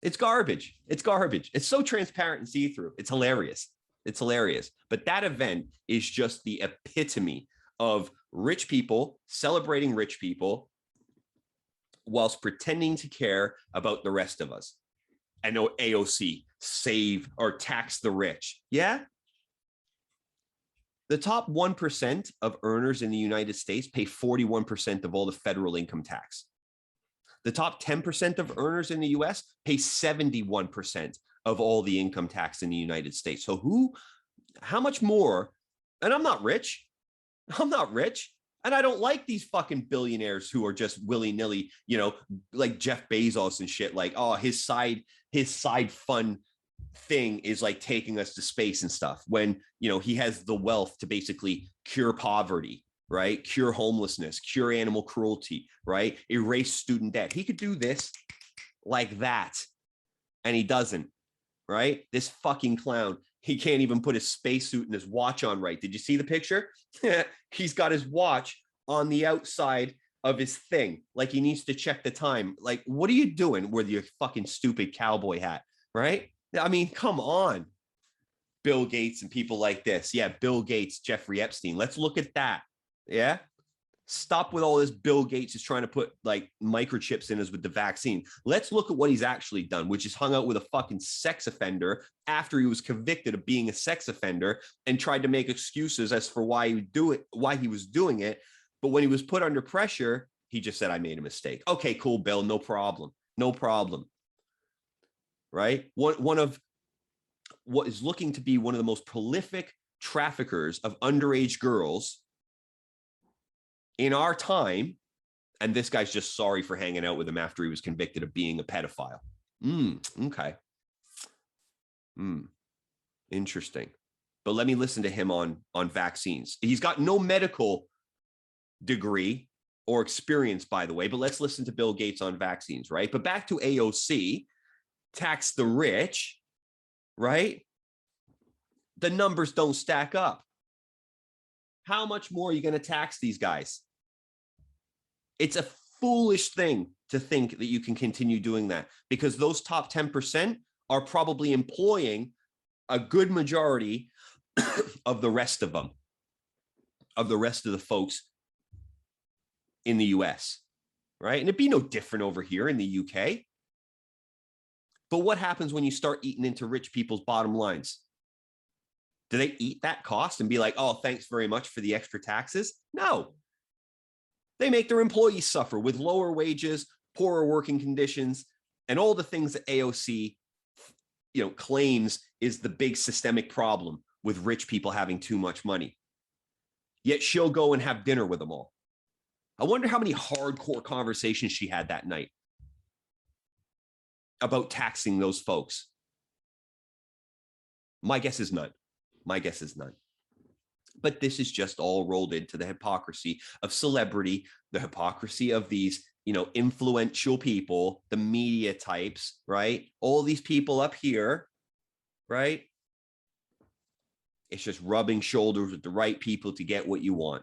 It's garbage. It's garbage. It's so transparent and see-through. It's hilarious. It's hilarious. But that event is just the epitome of rich people celebrating rich people whilst pretending to care about the rest of us. I know AOC, save or tax the rich. Yeah. The top 1% of earners in the United States pay 41% of all the federal income tax. The top 10% of earners in the US pay 71% of all the income tax in the United States. So how much more? And I'm not rich. And I don't like these fucking billionaires who are just willy-nilly, you know, like Jeff Bezos and shit. Like, oh, his side fun thing is like taking us to space and stuff, when, you know, he has the wealth to basically cure poverty, right? Cure homelessness, cure animal cruelty, right? Erase student debt. He could do this like that, and he doesn't, right? This fucking clown, he can't even put his spacesuit and his watch on right. Did you see the picture? He's got his watch on the outside of his thing, like he needs to check the time. Like, what are you doing with your fucking stupid cowboy hat, right? I mean, come on. Bill Gates and people like this. Yeah, Bill Gates, Jeffrey Epstein. Let's look at that. Yeah. Stop with all this. Bill Gates is trying to put like microchips in us with the vaccine. Let's look at what he's actually done, which is hung out with a fucking sex offender after he was convicted of being a sex offender and tried to make excuses as for why he was doing it. But when he was put under pressure, he just said, I made a mistake. Okay, cool, Bill. No problem. No problem. Right? One of what is looking to be one of the most prolific traffickers of underage girls in our time, and this guy's just sorry for hanging out with him after he was convicted of being a pedophile. Okay. Interesting. But let me listen to him on vaccines. He's got no medical degree or experience, by the way, but let's listen to Bill Gates on vaccines, right? But back to AOC, tax the rich, right? The numbers don't stack up. How much more are you going to tax these guys? It's a foolish thing to think that you can continue doing that, because those top 10% are probably employing a good majority of the rest of them, of the rest of the folks in the US, right? And it'd be no different over here in the UK. But what happens when you start eating into rich people's bottom lines? Do they eat that cost and be like, oh, thanks very much for the extra taxes? No. They make their employees suffer with lower wages, poorer working conditions, and all the things that AOC, you know, claims is the big systemic problem with rich people having too much money. Yet she'll go and have dinner with them all. I wonder how many hardcore conversations she had that night about taxing those folks. My guess is none. My guess is none. But this is just all rolled into the hypocrisy of celebrity, the hypocrisy of these, you know, influential people, the media types, right? All these people up here, right? It's just rubbing shoulders with the right people to get what you want.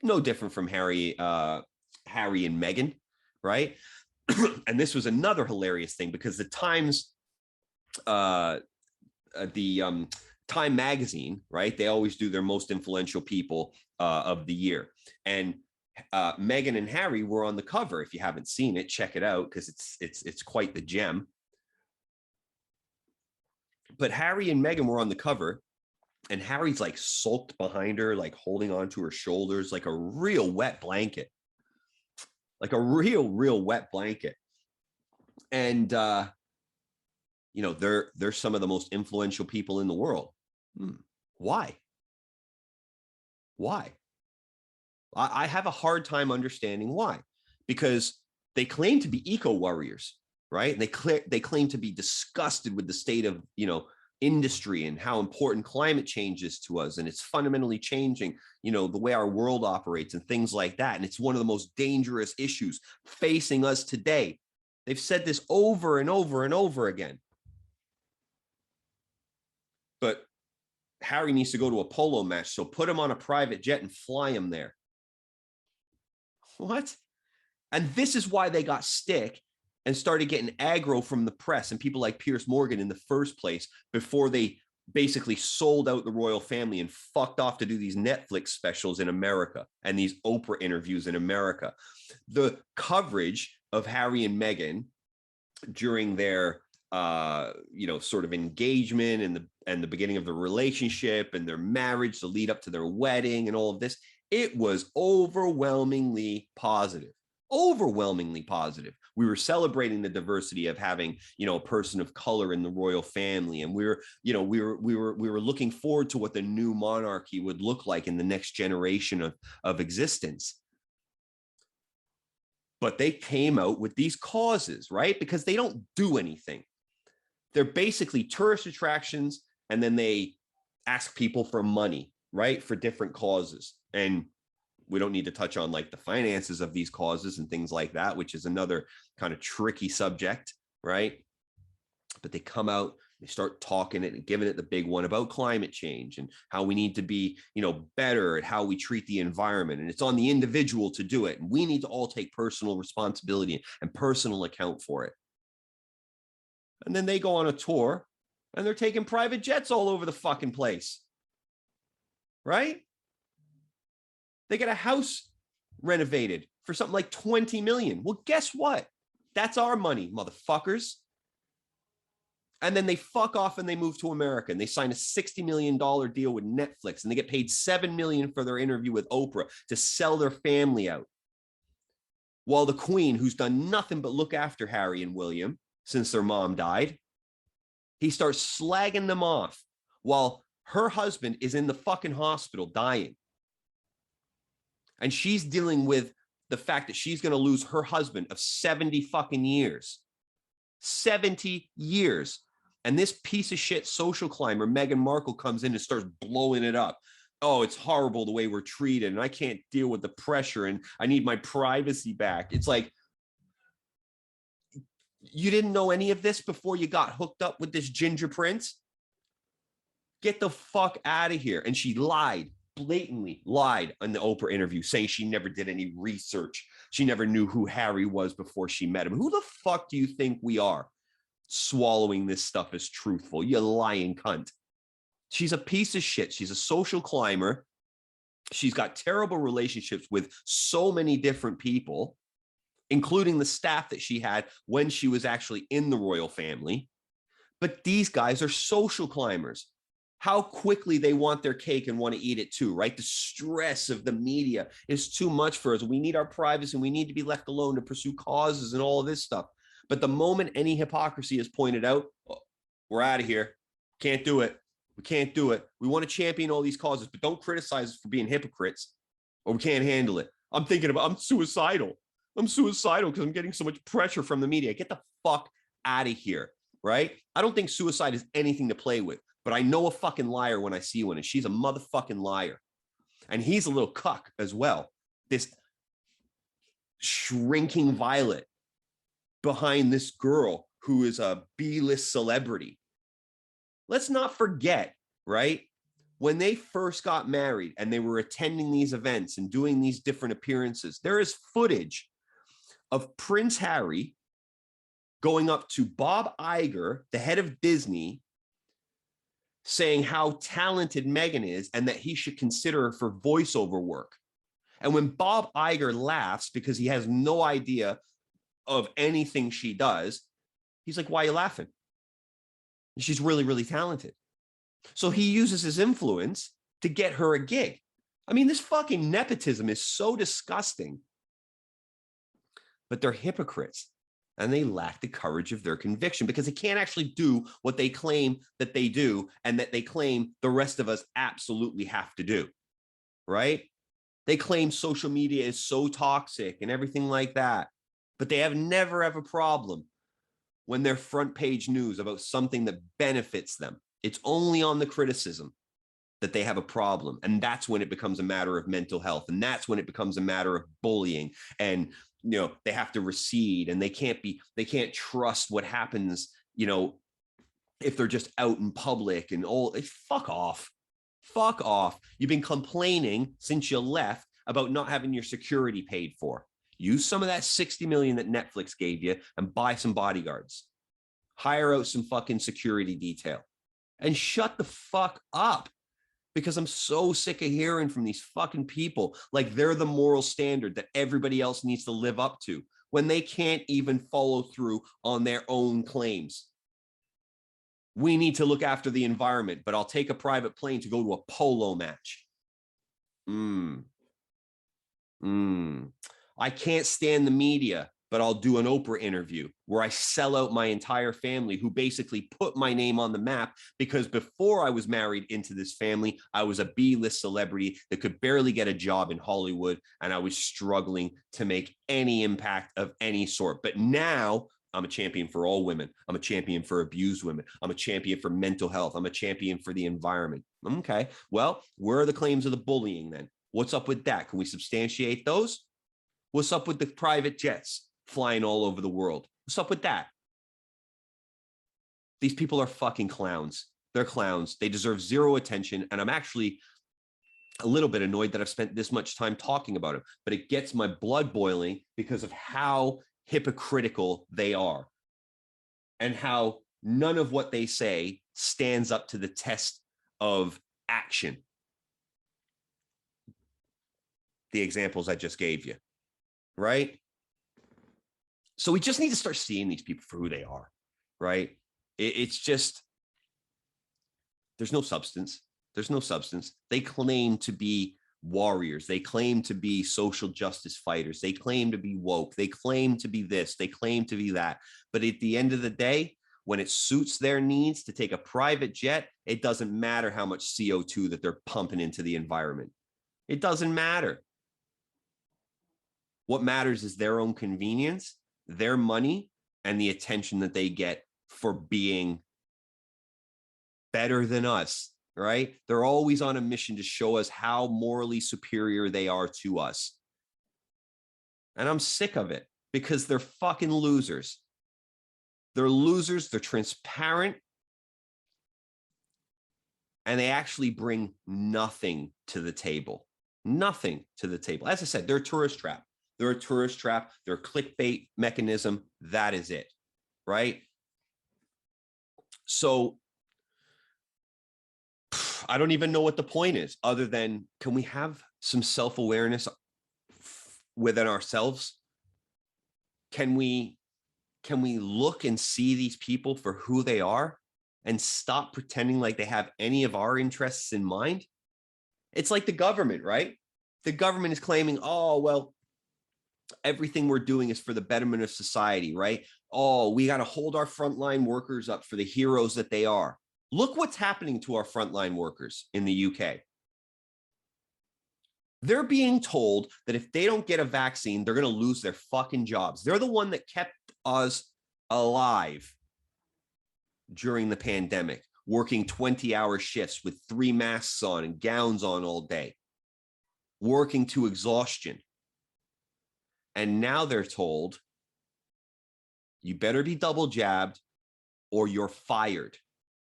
No different from Harry and Meghan, right? And this was another hilarious thing because the Times, Time magazine, right? They always do their most influential people of the year. And Meghan and Harry were on the cover. If you haven't seen it, check it out because it's quite the gem. But Harry and Meghan were on the cover, and Harry's like sulked behind her, like holding onto her shoulders, like a real wet blanket, like a real wet blanket. And you know, they're some of the most influential people in the world. Why? I have a hard time understanding why, because they claim to be eco warriors, right? And they claim to be disgusted with the state of, you know, industry and how important climate change is to us, and it's fundamentally changing, you know, the way our world operates and things like that. And it's one of the most dangerous issues facing us today. They've said this over and over and over again. But Harry needs to go to a polo match, so put him on a private jet and fly him there. What? And this is why they got stick and started getting aggro from the press and people like Piers Morgan in the first place, before they basically sold out the royal family and fucked off to do these Netflix specials in America and these Oprah interviews in America. The coverage of Harry and Meghan during their you know, sort of engagement and the beginning of the relationship and their marriage, the lead up to their wedding and all of this, it was overwhelmingly positive. Overwhelmingly positive. We were celebrating the diversity of having, you know, a person of color in the royal family, and we were looking forward to what the new monarchy would look like in the next generation of existence. But they came out with these causes, right? Because they don't do anything. They're basically tourist attractions, and then they ask people for money, right, for different causes. And we don't need to touch on like the finances of these causes and things like that, which is another kind of tricky subject, right? But they come out, they start talking it and giving it the big one about climate change and how we need to be, you know, better at how we treat the environment. And it's on the individual to do it. And we need to all take personal responsibility and personal account for it. And then they go on a tour and they're taking private jets all over the fucking place, right? They get a house renovated for something like 20 million. Well, guess what? That's our money, motherfuckers. And then they fuck off and they move to America and they sign a $60 million deal with Netflix, and they get paid $7 million for their interview with Oprah to sell their family out. While the Queen, who's done nothing but look after Harry and William since their mom died, he starts slagging them off while her husband is in the fucking hospital dying. And she's dealing with the fact that she's going to lose her husband of 70 fucking years. 70 years. And this piece of shit social climber, Meghan Markle, comes in and starts blowing it up. Oh, it's horrible the way we're treated, and I can't deal with the pressure, and I need my privacy back. It's like, you didn't know any of this before you got hooked up with this ginger prince? Get the fuck out of here. And she lied. Blatantly lied in the Oprah interview, saying she never did any research. She never knew who Harry was before she met him. Who the fuck do you think we are, swallowing this stuff as truthful? You lying cunt. She's a piece of shit. She's a social climber. She's got terrible relationships with so many different people, including the staff that she had when she was actually in the royal family. But these guys are social climbers. How quickly they want their cake and want to eat it too, right? The stress of the media is too much for us. We need our privacy, and we need to be left alone to pursue causes and all of this stuff. But the moment any hypocrisy is pointed out, oh, we're out of here. Can't do it. We can't do it. We want to champion all these causes, but don't criticize us for being hypocrites, or we can't handle it. I'm suicidal. I'm suicidal because I'm getting so much pressure from the media. Get the fuck out of here, right? I don't think suicide is anything to play with. But I know a fucking liar when I see one, and she's a motherfucking liar. And he's a little cuck as well. This shrinking violet behind this girl who is a B-list celebrity. Let's not forget, right? when they first got married and they were attending these events and doing these different appearances, there is footage of Prince Harry going up to Bob Iger, the head of Disney, saying how talented Meghan is and that he should consider her for voiceover work. And when Bob Iger laughs because he has no idea of anything she does, he's like, why are you laughing? She's really, really talented. So he uses his influence to get her a gig. I mean, this fucking nepotism is so disgusting. But they're hypocrites and they lack the courage of their conviction because they can't actually do what they claim that they do and that they claim the rest of us absolutely have to do, right? They claim social media is so toxic and everything like that, but they have never have a problem when they're front page news about something that benefits them. It's only on the criticism that they have a problem. And that's when it becomes a matter of mental health. And that's when it becomes a matter of bullying. And, you know, they have to recede and they can't trust what happens, you know, if they're just out in public and all. Fuck off. Fuck off. You've been complaining since you left about not having your security paid for. Use some of that 60 million that Netflix gave you and buy some bodyguards. Hire out some fucking security detail and shut the fuck up, because I'm so sick of hearing from these fucking people like they're the moral standard that everybody else needs to live up to when they can't even follow through on their own claims. We need to look after the environment, but I'll take a private plane to go to a polo match. I can't stand the media, but I'll do an Oprah interview where I sell out my entire family who basically put my name on the map, because before I was married into this family, I was a B-list celebrity that could barely get a job in Hollywood, and I was struggling to make any impact of any sort. But now I'm a champion for all women. I'm a champion for abused women. I'm a champion for mental health. I'm a champion for the environment. Okay, well, where are the claims of the bullying then? What's up with that? Can we substantiate those? What's up with the private jets flying all over the world? What's up with that? These people are fucking clowns. They're clowns. They deserve zero attention. And I'm actually a little bit annoyed that I've spent this much time talking about it, but it gets my blood boiling because of how hypocritical they are and how none of what they say stands up to the test of action. The examples I just gave you, right? So we just need to start seeing these people for who they are, right? It's just, there's no substance. There's no substance. They claim to be warriors. They claim to be social justice fighters. They claim to be woke. They claim to be this. They claim to be that. But at the end of the day, when it suits their needs to take a private jet, it doesn't matter how much CO2 that they're pumping into the environment. It doesn't matter. What matters is their own convenience, their money, and the attention that they get for being better than us, right? They're always on a mission to show us how morally superior they are to us. And I'm sick of it because they're fucking losers. They're losers. They're transparent. And they actually bring nothing to the table. Nothing to the table. As I said, they're a tourist trap. They're a tourist trap. They're a clickbait mechanism. That is it, right? So I don't even know what the point is other than, can we have some self-awareness within ourselves? Can we look and see these people for who they are and stop pretending like they have any of our interests in mind? It's like the government, right? The government is claiming, oh, well, everything we're doing is for the betterment of society, right? Oh, we got to hold our frontline workers up for the heroes that they are. Look what's happening to our frontline workers in the UK. They're being told that if they don't get a vaccine, they're going to lose their fucking jobs. They're the one that kept us alive during the pandemic, working 20-hour shifts with 3 masks on and gowns on all day, working to exhaustion. And now they're told, you better be double jabbed or you're fired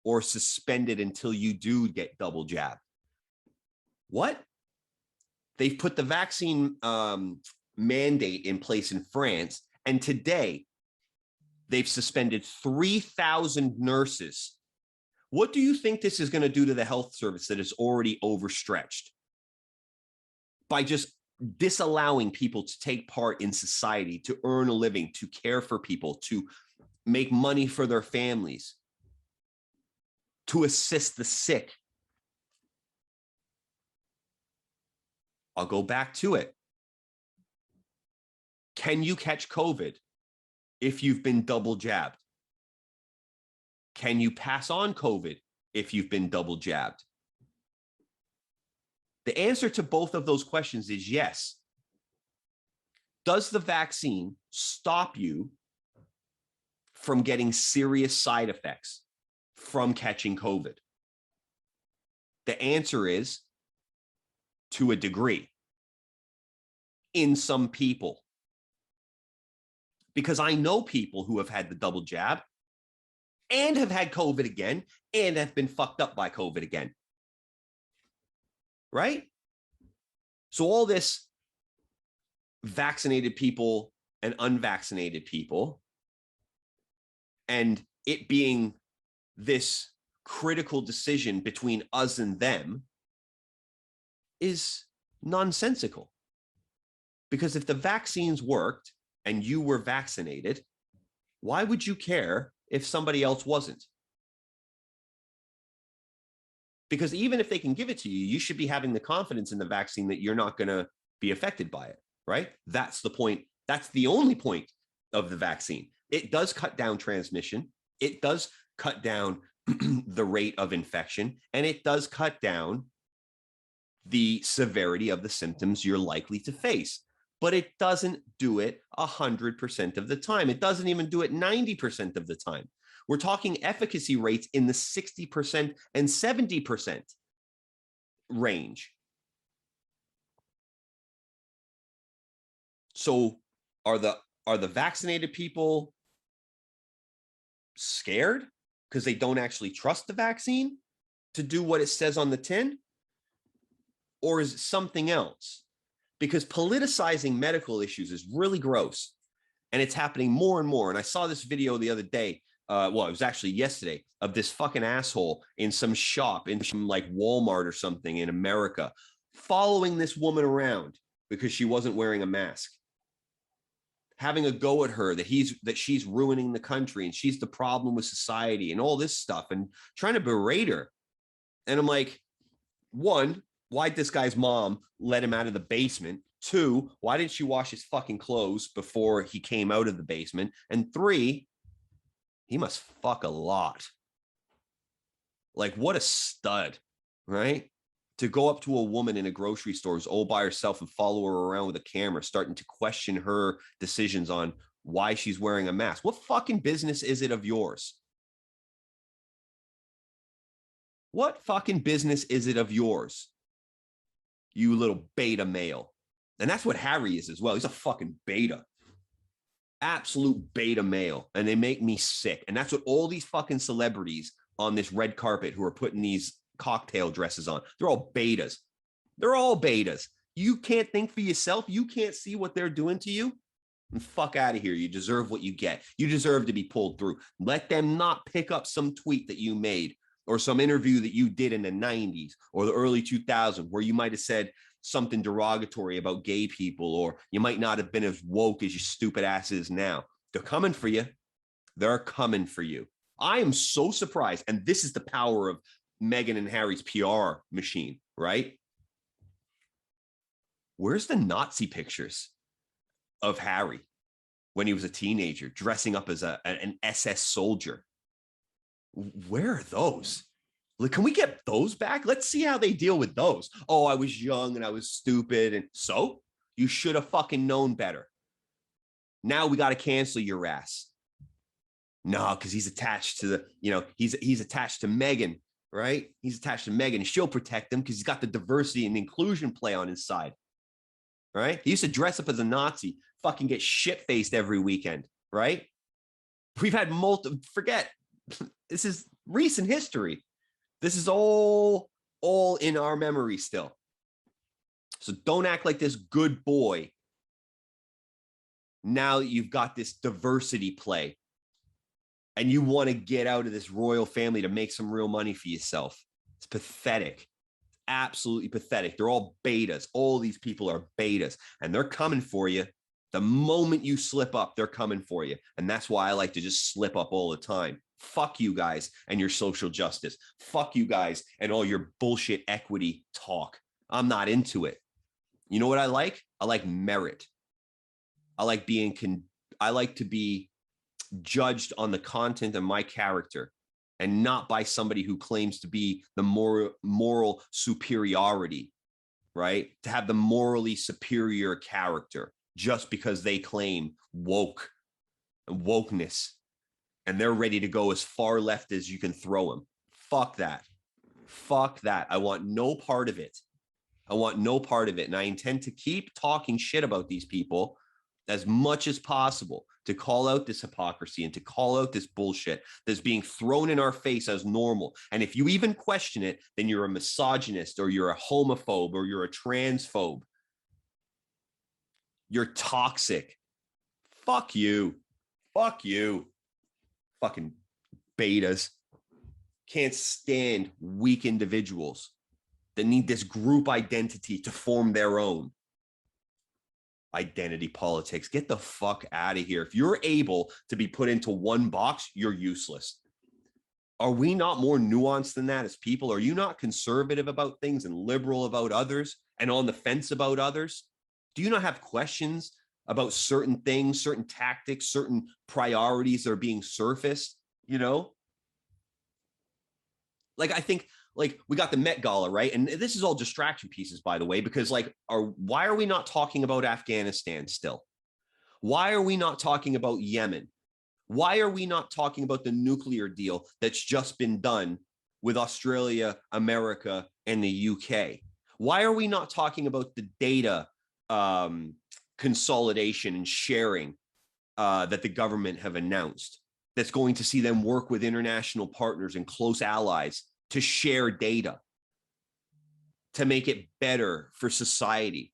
or suspended until you do get double jabbed. What? They've put the vaccine mandate in place in France, and today they've suspended 3,000 nurses. What do you think this is going to do to the health service that is already overstretched? By just disallowing people to take part in society, to earn a living, to care for people, to make money for their families, to assist the sick. I'll go back to it. Can you catch COVID if you've been double jabbed? Can you pass on COVID if you've been double jabbed? The answer to both of those questions is yes. Does the vaccine stop you from getting serious side effects from catching COVID? The answer is to a degree in some people. Because I know people who have had the double jab and have had COVID again and have been fucked up by COVID again. Right? So all this vaccinated people and unvaccinated people, and it being this critical decision between us and them, is nonsensical. Because if the vaccines worked and you were vaccinated, why would you care if somebody else wasn't? Because even if they can give it to you, you should be having the confidence in the vaccine that you're not going to be affected by it, right? That's the point. That's the only point of the vaccine. It does cut down transmission. It does cut down the rate of infection, and it does cut down the severity of the symptoms you're likely to face. But it doesn't do it 100% of the time. It doesn't even do it 90% of the time. We're talking efficacy rates in the 60% and 70% range. So are the vaccinated people scared because they don't actually trust the vaccine to do what it says on the tin? Or is it something else? Because politicizing medical issues is really gross, and it's happening more and more. And I saw this video the other day. Well, it was actually yesterday, of this fucking asshole in some shop, in some like Walmart or something in America, following this woman around because she wasn't wearing a mask, having a go at her that she's ruining the country and she's the problem with society and all this stuff, and trying to berate her. And I'm like, one, why'd this guy's mom let him out of the basement? Two, why didn't she wash his fucking clothes before he came out of the basement? And three, he must fuck a lot. Like, what a stud, right? To go up to a woman in a grocery store who's all by herself and follow her around with a camera, starting to question her decisions on why she's wearing a mask. What fucking business is it of yours? What fucking business is it of yours? You little beta male. And that's what Harry is as well. He's a fucking beta. Absolute beta male. And they make me sick. And that's what all these fucking celebrities on this red carpet who are putting these cocktail dresses on, they're all betas. They're all betas. You can't think for yourself. You can't see what they're doing to you. And fuck out of here. You deserve what you get. You deserve to be pulled through. Let them not pick up some tweet that you made or some interview that you did in the 90s or the early 2000s where you might have said something derogatory about gay people, or you might not have been as woke as your stupid ass is now. They're coming for you. They're coming for you. I am so surprised. And this is the power of Meghan and Harry's PR machine, right? Where's the Nazi pictures of Harry when he was a teenager dressing up as an SS soldier? Where are those? Like, can we get those back? Let's see how they deal with those. Oh, I was young and I was stupid. And so you should have fucking known better. Now we got to cancel your ass. No, because he's attached to the, he's attached to Meghan, right? He's attached to Meghan and she'll protect him because he's got the diversity and inclusion play on his side, right? He used to dress up as a Nazi, fucking get shit-faced every weekend, right? We've had forget, this is recent history. This is all in our memory still. So don't act like this good boy now that you've got this diversity play and you want to get out of this royal family to make some real money for yourself. It's pathetic. Absolutely pathetic. They're all betas. All these people are betas, and they're coming for you. The moment you slip up, they're coming for you. And that's why I like to just slip up all the time. Fuck you guys and your social justice. Fuck you guys and all your bullshit equity talk. I'm not into it. You know what I like? I like merit. I like to be judged on the content of my character and not by somebody who claims to be the moral superiority, right? To have the morally superior character just because they claim wokeness and they're ready to go as far left as you can throw them. Fuck that. Fuck that. I want no part of it. I want no part of it. And I intend to keep talking shit about these people as much as possible, to call out this hypocrisy and to call out this bullshit that's being thrown in our face as normal. And if you even question it, then you're a misogynist or you're a homophobe or you're a transphobe. You're toxic. Fuck you. Fuck you. Fucking betas. Can't stand weak individuals that need this group identity to form their own. Identity politics. Get the fuck out of here. If you're able to be put into one box, you're useless. Are we not more nuanced than that as people? Are you not conservative about things and liberal about others and on the fence about others? Do you not have questions about certain things, certain tactics, certain priorities that are being surfaced? You know? Like, I think, like, we got the Met Gala, right? And this is all distraction pieces, by the way, because why are we not talking about Afghanistan still? Why are we not talking about Yemen? Why are we not talking about the nuclear deal that's just been done with Australia, America, and the UK? Why are we not talking about the data consolidation and sharing that the government have announced that's going to see them work with international partners and close allies to share data, to make it better for society?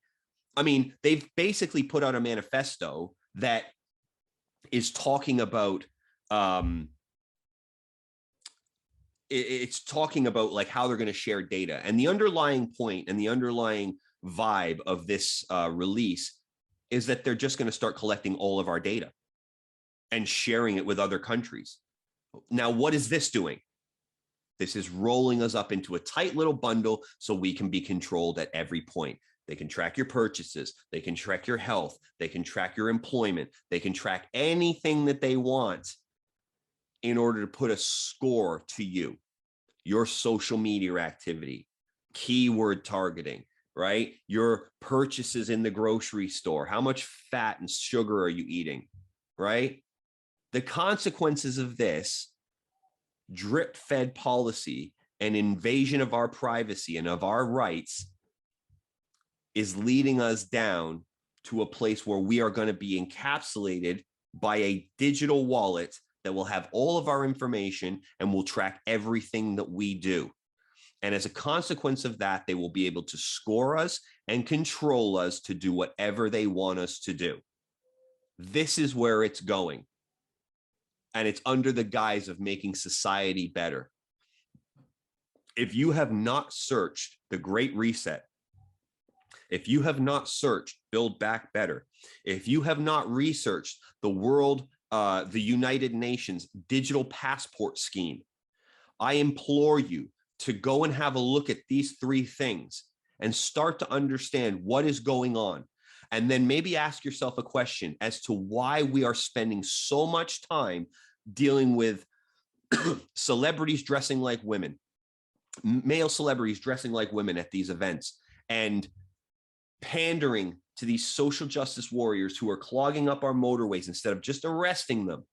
I mean, they've basically put out a manifesto that is talking about, it's talking about like how they're going to share data. And the underlying point and the underlying vibe of this release is that they're just going to start collecting all of our data and sharing it with other countries. Now, what is this doing? This is rolling us up into a tight little bundle so we can be controlled at every point. They can track your purchases. They can track your health. They can track your employment. They can track anything that they want in order to put a score to you, your social media activity, keyword targeting, right? Your purchases in the grocery store. How much fat and sugar are you eating, right? The consequences of this drip-fed policy and invasion of our privacy and of our rights is leading us down to a place where we are going to be encapsulated by a digital wallet that will have all of our information and will track everything that we do. And as a consequence of that, they will be able to score us and control us to do whatever they want us to do. This is where it's going. And it's under the guise of making society better. If you have not searched the Great Reset, if you have not searched Build Back Better, if you have not researched the United Nations digital passport scheme, I implore you to go and have a look at these three things and start to understand what is going on. And then maybe ask yourself a question as to why we are spending so much time dealing with celebrities dressing like women, male celebrities dressing like women at these events, and pandering to these social justice warriors who are clogging up our motorways instead of just arresting them.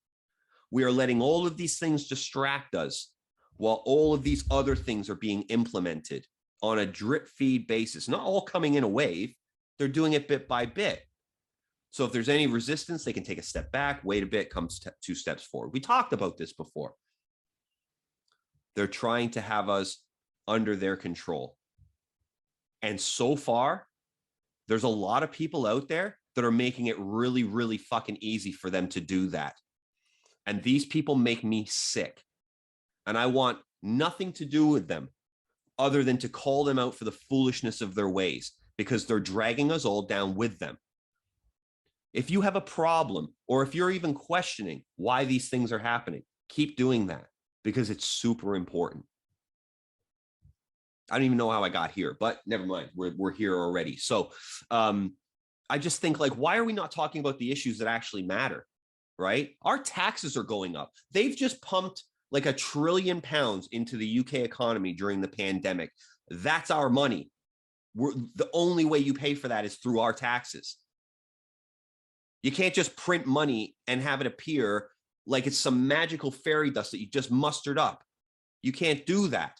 We are letting all of these things distract us while all of these other things are being implemented on a drip feed basis, not all coming in a wave. They're doing it bit by bit. So if there's any resistance, they can take a step back, wait a bit, come 2 steps forward. We talked about this before. They're trying to have us under their control. And so far, There's a lot of people out there that are making it really, really fucking easy for them to do that. And these people make me sick. And I want nothing to do with them other than to call them out for the foolishness of their ways, because they're dragging us all down with them. If you have a problem, or if you're even questioning why these things are happening, keep doing that, because it's super important. I don't even know how I got here, but never mind. We're here already. So I just think, like, why are we not talking about the issues that actually matter, right? Our taxes are going up. They've just pumped like £1 trillion into the UK economy during the pandemic. That's our money. The only way you pay for that is through our taxes. You can't just print money and have it appear like it's some magical fairy dust that you just mustered up. You can't do that.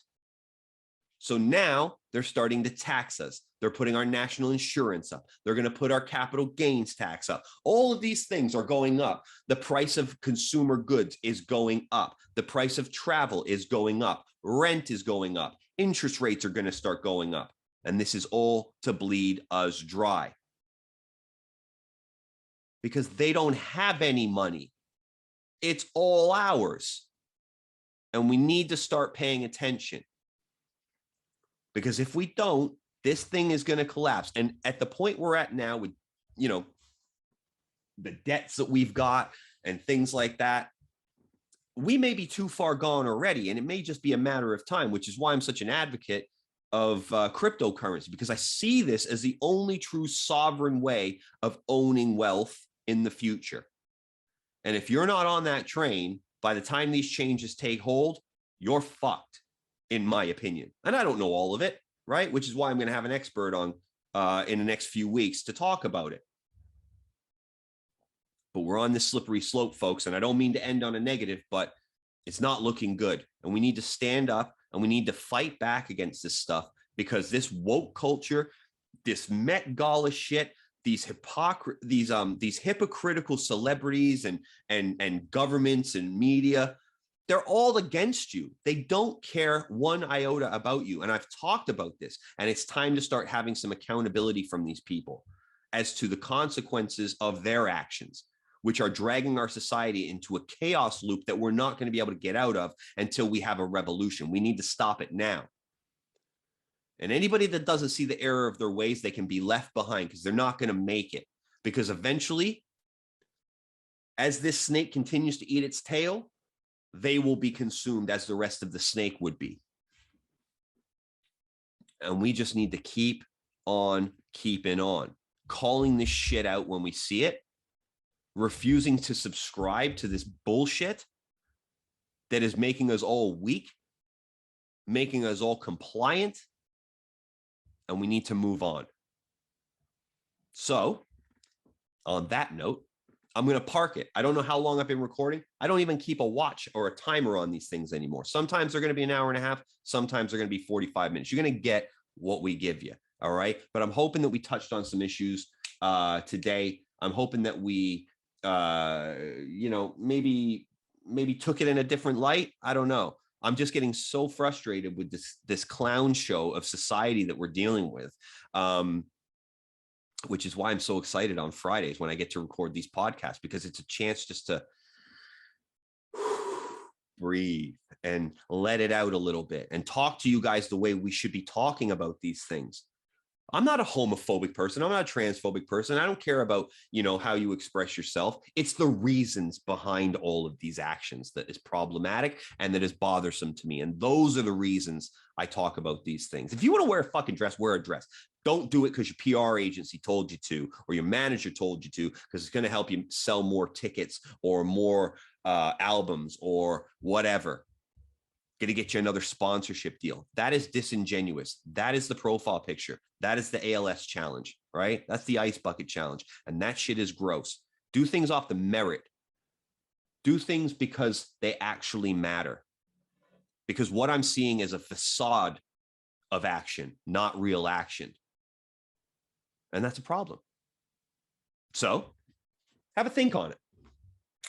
So now they're starting to tax us. They're putting our national insurance up. They're going to put our capital gains tax up. All of these things are going up. The price of consumer goods is going up. The price of travel is going up. Rent is going up. Interest rates are going to start going up. And this is all to bleed us dry. Because they don't have any money. It's all ours. And we need to start paying attention. Because if we don't, this thing is going to collapse. And at the point we're at now with, you know, the debts that we've got and things like that, we may be too far gone already. And it may just be a matter of time, which is why I'm such an advocate of cryptocurrency, because I see this as the only true sovereign way of owning wealth in the future. And if you're not on that train, by the time these changes take hold, you're fucked, in my opinion. And I don't know all of it, right? Which is why I'm going to have an expert on in the next few weeks to talk about it. But we're on this slippery slope, folks. And I don't mean to end on a negative, but it's not looking good. And we need to stand up and we need to fight back against this stuff, because this woke culture, this Met Gala shit, these hypocritical celebrities and governments and media, they're all against you. They don't care one iota about you. And I've talked about this, and it's time to start having some accountability from these people as to the consequences of their actions, which are dragging our society into a chaos loop that we're not going to be able to get out of until we have a revolution. We need to stop it now. And anybody that doesn't see the error of their ways, they can be left behind, because they're not going to make it. Because eventually, as this snake continues to eat its tail, they will be consumed as the rest of the snake would be. And we just need to keep on keeping on, calling this shit out when we see it, refusing to subscribe to this bullshit that is making us all weak, making us all compliant, and we need to move on. So, on that note, I'm going to park it. I don't know how long I've been recording. I don't even keep a watch or a timer on these things anymore. Sometimes they're going to be an hour and a half. Sometimes they're going to be 45 minutes. You're going to get what we give you. All right. But I'm hoping that we touched on some issues today. I'm hoping that we, maybe took it in a different light. I don't know. I'm just getting so frustrated with this clown show of society that we're dealing with. Which is why I'm so excited on Fridays when I get to record these podcasts, because it's a chance just to breathe and let it out a little bit and talk to you guys the way we should be talking about these things. I'm not a homophobic person. I'm not a transphobic person. I don't care about, how you express yourself. It's the reasons behind all of these actions that is problematic and that is bothersome to me. And those are the reasons I talk about these things. If you want to wear a fucking dress, wear a dress. Don't do it because your PR agency told you to, or your manager told you to, because it's going to help you sell more tickets or more albums or whatever. Going to get you another sponsorship deal. That is disingenuous. That is the profile picture. That is the ALS challenge, right? That's the ice bucket challenge. And that shit is gross. Do things off the merit. Do things because they actually matter. Because what I'm seeing is a facade of action, not real action. And that's a problem. So have a think on it.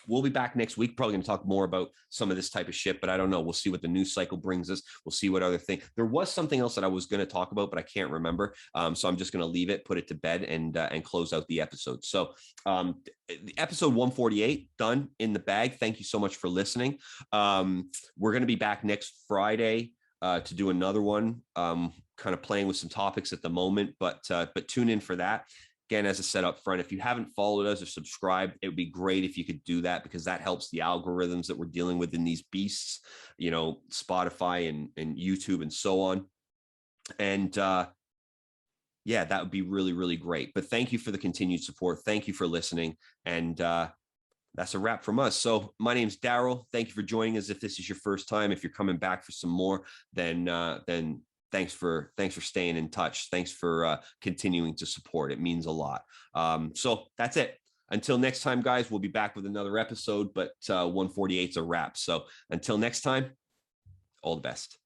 we'll be back next week, probably going to talk more about some of this type of shit, but I don't know. We'll see what the news cycle brings us. We'll see what other thing. There was something else that I was going to talk about, but I can't remember. So I'm just going to leave it, put it to bed, and close out the episode. So episode 148 done, in the bag. Thank you so much for listening. We're going to be back next Friday to do another one, kind of playing with some topics at the moment, but tune in for that. Again, as I said up front, if you haven't followed us or subscribed, it would be great if you could do that, because that helps the algorithms that we're dealing with in these beasts, you know, Spotify and YouTube and so on. And yeah, that would be really, really great. But thank you for the continued support. Thank you for listening. And that's a wrap from us. So my name's Daryl. Thank you for joining us. If this is your first time, if you're coming back for some more, then thanks for staying in touch. Thanks for continuing to support. It means a lot. So that's it. Until next time, guys, we'll be back with another episode, but 148 is a wrap. So until next time, all the best.